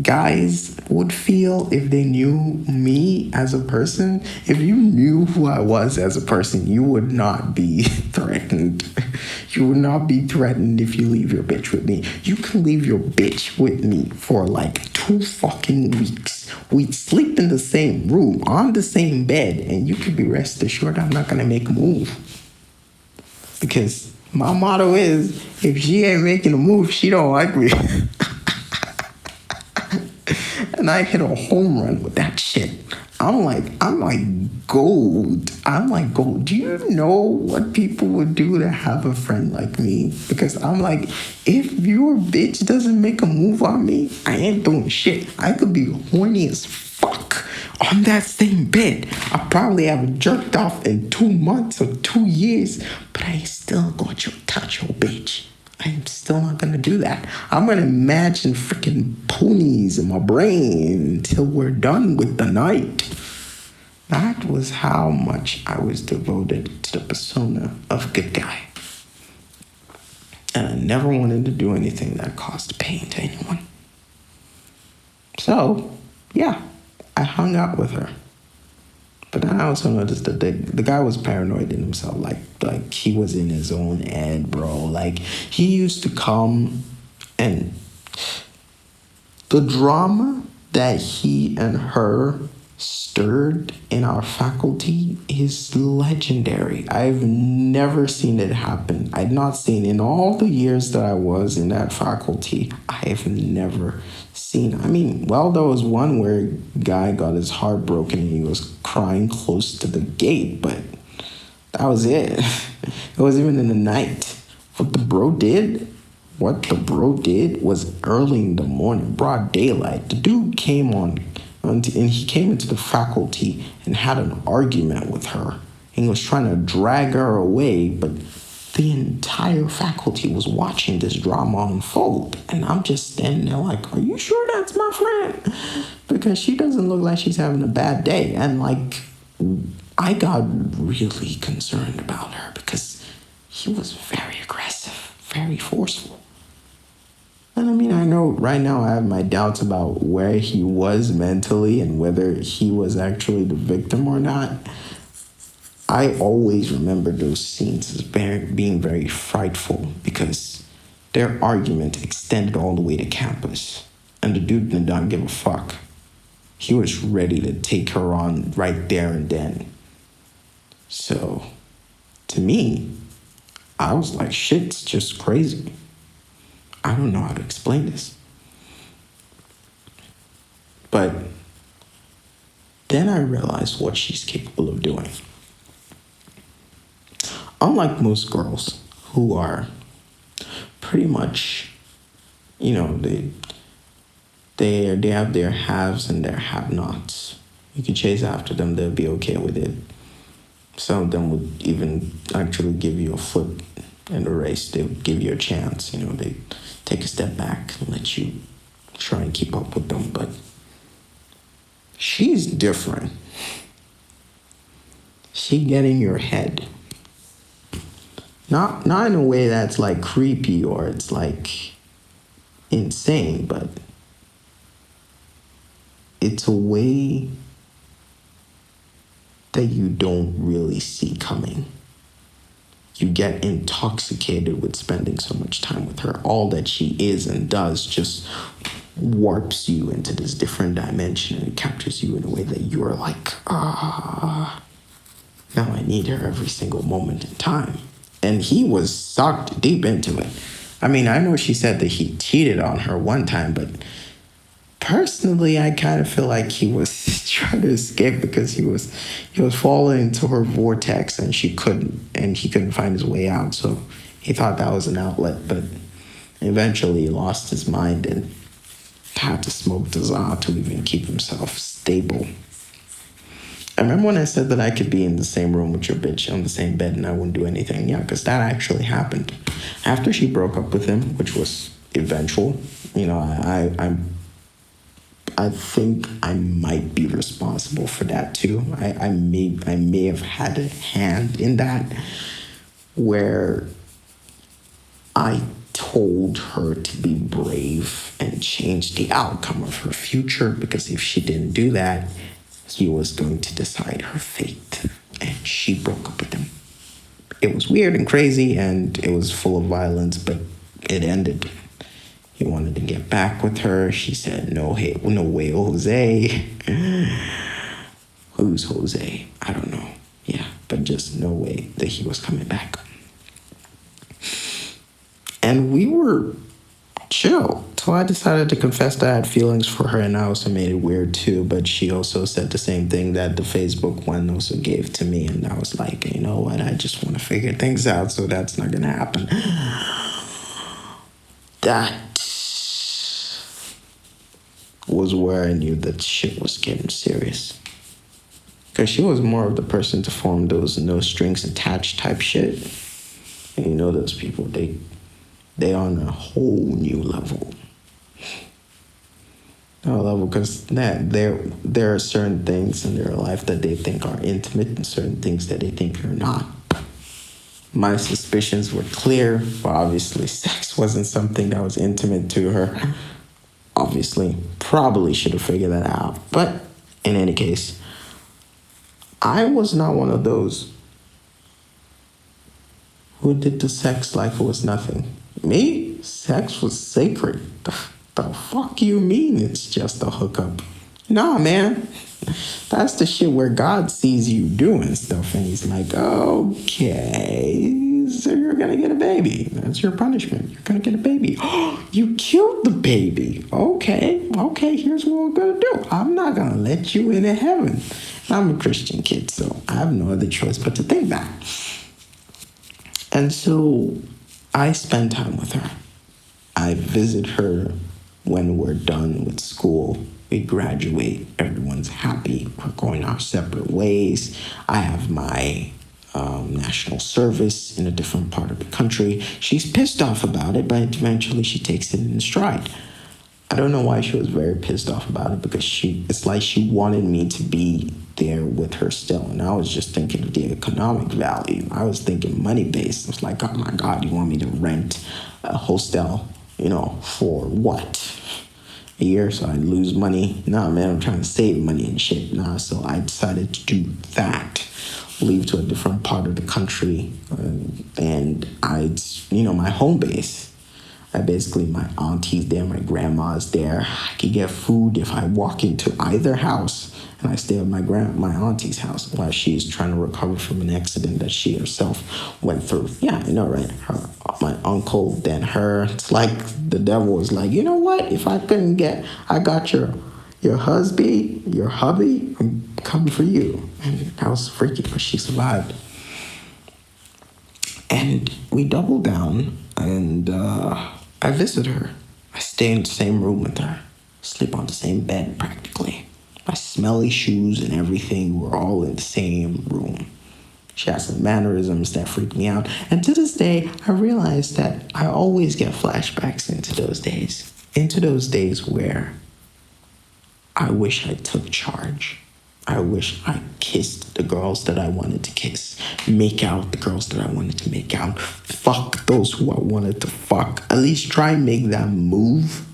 guys would feel if they knew me as a person. If you knew who I was as a person, you would not be threatened. You would not be threatened if you leave your bitch with me. You can leave your bitch with me for like 2 fucking weeks. We'd sleep in the same room, on the same bed, and you could be rest assured I'm not gonna make a move. Because my motto is, if she ain't making a move, she don't like me. And I hit a home run with that shit. I'm like gold. I'm like gold. Do you know what people would do to have a friend like me? Because I'm like, if your bitch doesn't make a move on me, I ain't doing shit. I could be horny as fuck on that same bed. I probably haven't jerked off in 2 months or 2 years, but I still going to touch your bitch. I'm still not gonna do that. I'm gonna imagine freaking ponies in my brain until we're done with the night. That was how much I was devoted to the persona of good guy. And I never wanted to do anything that caused pain to anyone. So, yeah, I hung out with her. But then I also noticed that the guy was paranoid in himself. Like he was in his own head, bro. Like he used to come, and the drama that he and her stirred in our faculty is legendary. I've never seen it happen. I've not seen, in all the years that I was in that faculty, I have never seen. I mean, well, there was one where a guy got his heart broken and he was crying close to the gate, but that was it. It wasn't even in the night. What the bro did was early in the morning, broad daylight. The dude came and he came into the faculty and had an argument with her. And he was trying to drag her away, but the entire faculty was watching this drama unfold. And I'm just standing there like, are you sure that's my friend? Because she doesn't look like she's having a bad day. And like, I got really concerned about her because he was very aggressive, very forceful. And I mean, I know right now I have my doubts about where he was mentally and whether he was actually the victim or not. I always remember those scenes as being very frightful because their argument extended all the way to campus. And the dude did not give a fuck. He was ready to take her on right there and then. So, to me, I was like, shit's just crazy. I don't know how to explain this. But then I realized what she's capable of doing. Unlike most girls who are pretty much, they have their haves and their have-nots. You can chase after them, they'll be okay with it. Some of them would even actually give you a foot in the race. They would give you a chance. They take a step back and let you try and keep up with them. But she's different. She get in your head. Not in a way that's like creepy or it's like insane, but it's a way that you don't really see coming. You get intoxicated with spending so much time with her. All that she is and does just warps you into this different dimension and it captures you in a way that you're like, now I need her every single moment in time. And he was sucked deep into it. I mean, I know she said that he cheated on her one time, but personally, I kind of feel like he was trying to escape because he was falling into her vortex and he couldn't find his way out. So he thought that was an outlet, but eventually he lost his mind and had to smoke the Za to even keep himself stable. I remember when I said that I could be in the same room with your bitch on the same bed and I wouldn't do anything. Yeah, because that actually happened. After she broke up with him, which was eventual, I think I might be responsible for that too. I may have had a hand in that where I told her to be brave and change the outcome of her future, because if she didn't do that, he was going to decide her fate. And she broke up with him. It was weird and crazy, and it was full of violence, but it ended. He wanted to get back with her. She said, no, hey, no way, Jose. Who's Jose? I don't know. Yeah, but just no way that he was coming back. And we were chill. So I decided to confess that I had feelings for her, and I also made it weird too. But she also said the same thing that the Facebook one also gave to me. And I was like, you know what? I just want to figure things out, so that's not going to happen. That was where I knew that shit was getting serious. Because she was more of the person to form those no strings attached type shit. And you know those people, they on a whole new level. Because there are certain things in their life that they think are intimate and certain things that they think are not. My suspicions were clear, but obviously sex wasn't something that was intimate to her. Obviously, probably should have figured that out. But in any case, I was not one of those who did the sex like it was nothing. Me? Sex was sacred. The fuck you mean it's just a hookup? Nah, man. That's the shit where God sees you doing stuff and he's like, okay, so you're gonna get a baby. That's your punishment. You're gonna get a baby. Oh, you killed the baby. Okay, here's what we're gonna do. I'm not gonna let you into heaven. I'm a Christian kid, so I have no other choice but to think that. And so I spend time with her. I visit her when we're done with school. We graduate, everyone's happy, we're going our separate ways. I have my national service in a different part of the country. She's pissed off about it, but eventually she takes it in stride. I don't know why she was very pissed off about it, because it's like she wanted me to be there with her still. And I was just thinking of the economic value. I was thinking money-based. I was like, oh my God, you want me to rent a hostel, for what? A year, so I lose money. Nah, man, I'm trying to save money and shit. Nah, so I decided to do that. Leave to a different part of the country. And my home base. My auntie's there, my grandma's there. I could get food if I walk into either house and I stay at my auntie's house while she's trying to recover from an accident that she herself went through. Yeah, I know, right? My uncle, then her. It's like the devil was like, you know what? If I got your hubby, I'm coming for you. And that was freaky, but she survived. And we doubled down, and I visit her. I stay in the same room with her, sleep on the same bed practically. My smelly shoes and everything were all in the same room. She has some mannerisms that freak me out. And to this day, I realize that I always get flashbacks into those days where I wish I took charge. I wish I kissed the girls that I wanted to kiss, make out the girls that I wanted to make out, fuck those who I wanted to fuck. At least try and make that move.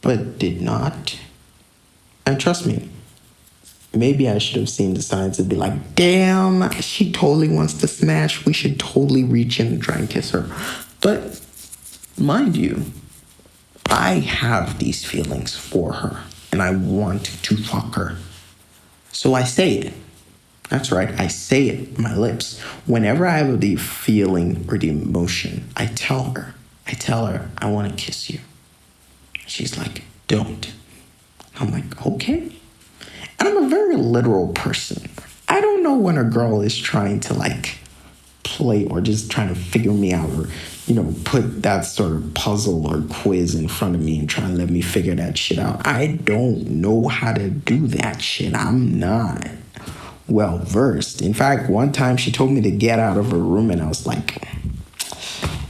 But did not. And trust me, maybe I should have seen the signs and be like, damn, she totally wants to smash. We should totally reach in and try and kiss her. But mind you, I have these feelings for her and I want to fuck her. So I say it. That's right, I say it with my lips. Whenever I have the feeling or the emotion, I tell her, I want to kiss you. She's like, don't. I'm like, okay. And I'm a very literal person. I don't know when a girl is trying to play or just trying to figure me out or, put that sort of puzzle or quiz in front of me and try and let me figure that shit out. I don't know how to do that shit. I'm not well versed. In fact, one time she told me to get out of her room and I was like,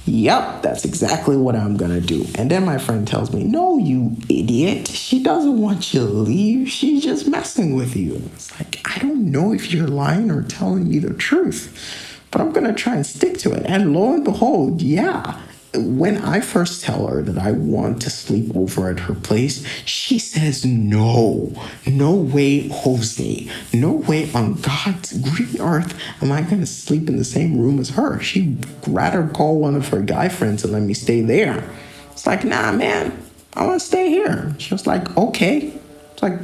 yep, that's exactly what I'm gonna do. And then my friend tells me, no, you idiot. She doesn't want you to leave. She's just messing with you. It's like, I don't know if you're lying or telling me the truth. but I'm gonna try and stick to it. And lo and behold, yeah. When I first tell her that I want to sleep over at her place, she says no. No way, Jose. No way on God's green earth am I gonna sleep in the same room as her. She'd rather call one of her guy friends and let me stay there. It's like, nah, man, I wanna stay here. She was like, okay. It's like,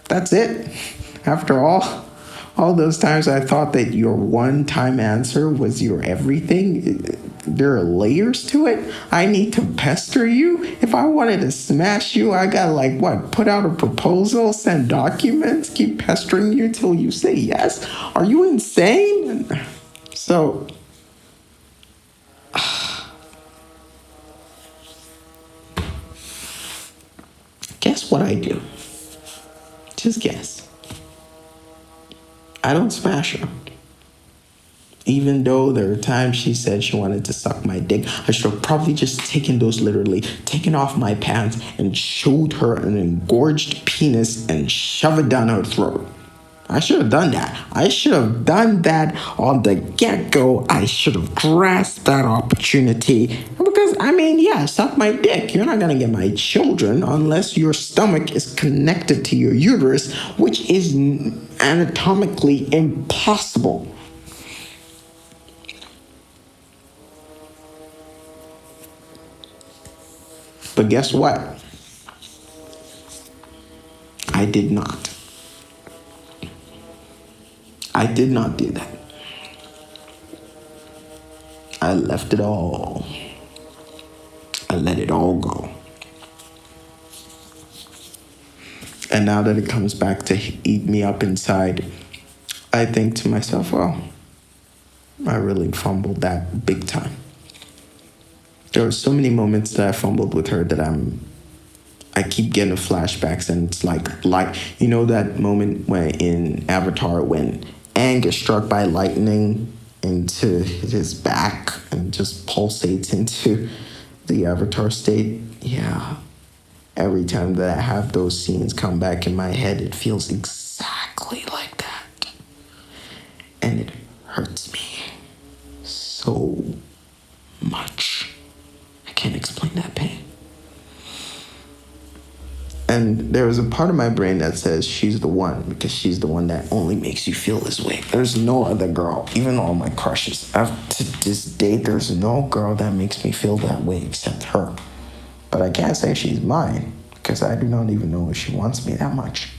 that's it. After all those times I thought that your one-time answer was your everything, there are layers to it. I need to pester you. If I wanted to smash you, I gotta like what? Put out a proposal, send documents, keep pestering you till you say yes. Are you insane? So, guess what I do? Just guess. I don't smash her. Even though there are times she said she wanted to suck my dick, I should have probably just taken those literally, taken off my pants and showed her an engorged penis and shove it down her throat. I should have done that. I should have done that on the get-go. I should have grasped that opportunity. Because, I mean, yeah, suck my dick. You're not going to get my children unless your stomach is connected to your uterus, which is anatomically impossible. But guess what? I did not. I did not do that. I left it all. I let it all go. And now that it comes back to eat me up inside, I think to myself, well, I really fumbled that big time. There were so many moments that I fumbled with her that I keep getting flashbacks, and it's like you know that moment when in Avatar when Aang gets struck by lightning into his back and just pulsates into the Avatar state? Yeah. Every time that I have those scenes come back in my head, it feels exactly like that. And it hurts me so much. I can't explain that pain. And there is a part of my brain that says she's the one, because she's the one that only makes you feel this way. There's no other girl, even all my crushes. Up to this day, there's no girl that makes me feel that way except her. But I can't say she's mine, because I do not even know if she wants me that much.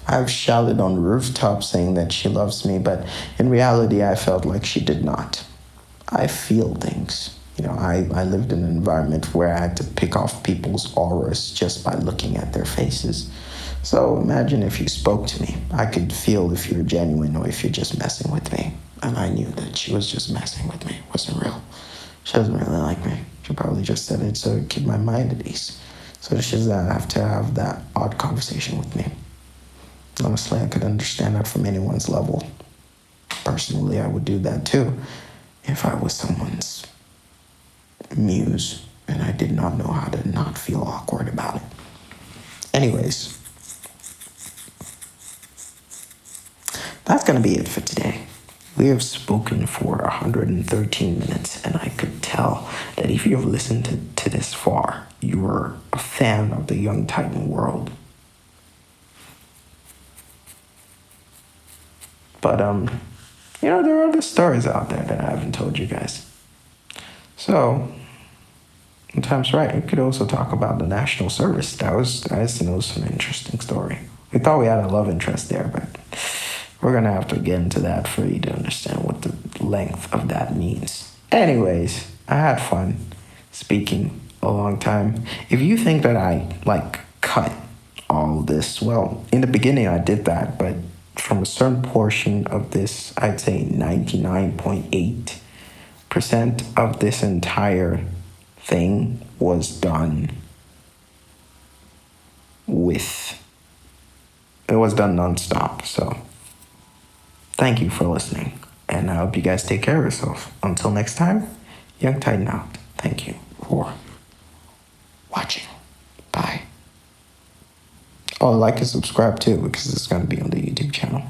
I've shouted on rooftops saying that she loves me, but in reality, I felt like she did not. I feel things. You know, I lived in an environment where I had to pick off people's auras just by looking at their faces. So imagine if you spoke to me. I could feel if you're genuine or if you're just messing with me. And I knew that she was just messing with me. It wasn't real. She doesn't really like me. She probably just said it to keep my mind at ease. So she doesn't have to have that odd conversation with me. Honestly, I could understand that from anyone's level. Personally, I would do that too if I was someone's muse and I did not know how to not feel awkward about it. Anyways, that's going to be it for today. We have spoken for 113 minutes, and I could tell that if you've listened to this far, you're a fan of the Yungtytan world. But, there are other stories out there that I haven't told you guys. So, when time's right, we could also talk about the national service. I used to know some interesting story. We thought we had a love interest there, but we're going to have to get into that for you to understand what the length of that means. Anyways, I had fun speaking a long time. If you think that I, cut all this, well, in the beginning I did that, but from a certain portion of this, I'd say 99.8% of this entire thing was done nonstop. So thank you for listening, and I hope you guys take care of yourself. Until next time, Yungtytan out. Thank you for watching. Bye. Oh, like and subscribe too, because it's going to be on the YouTube channel.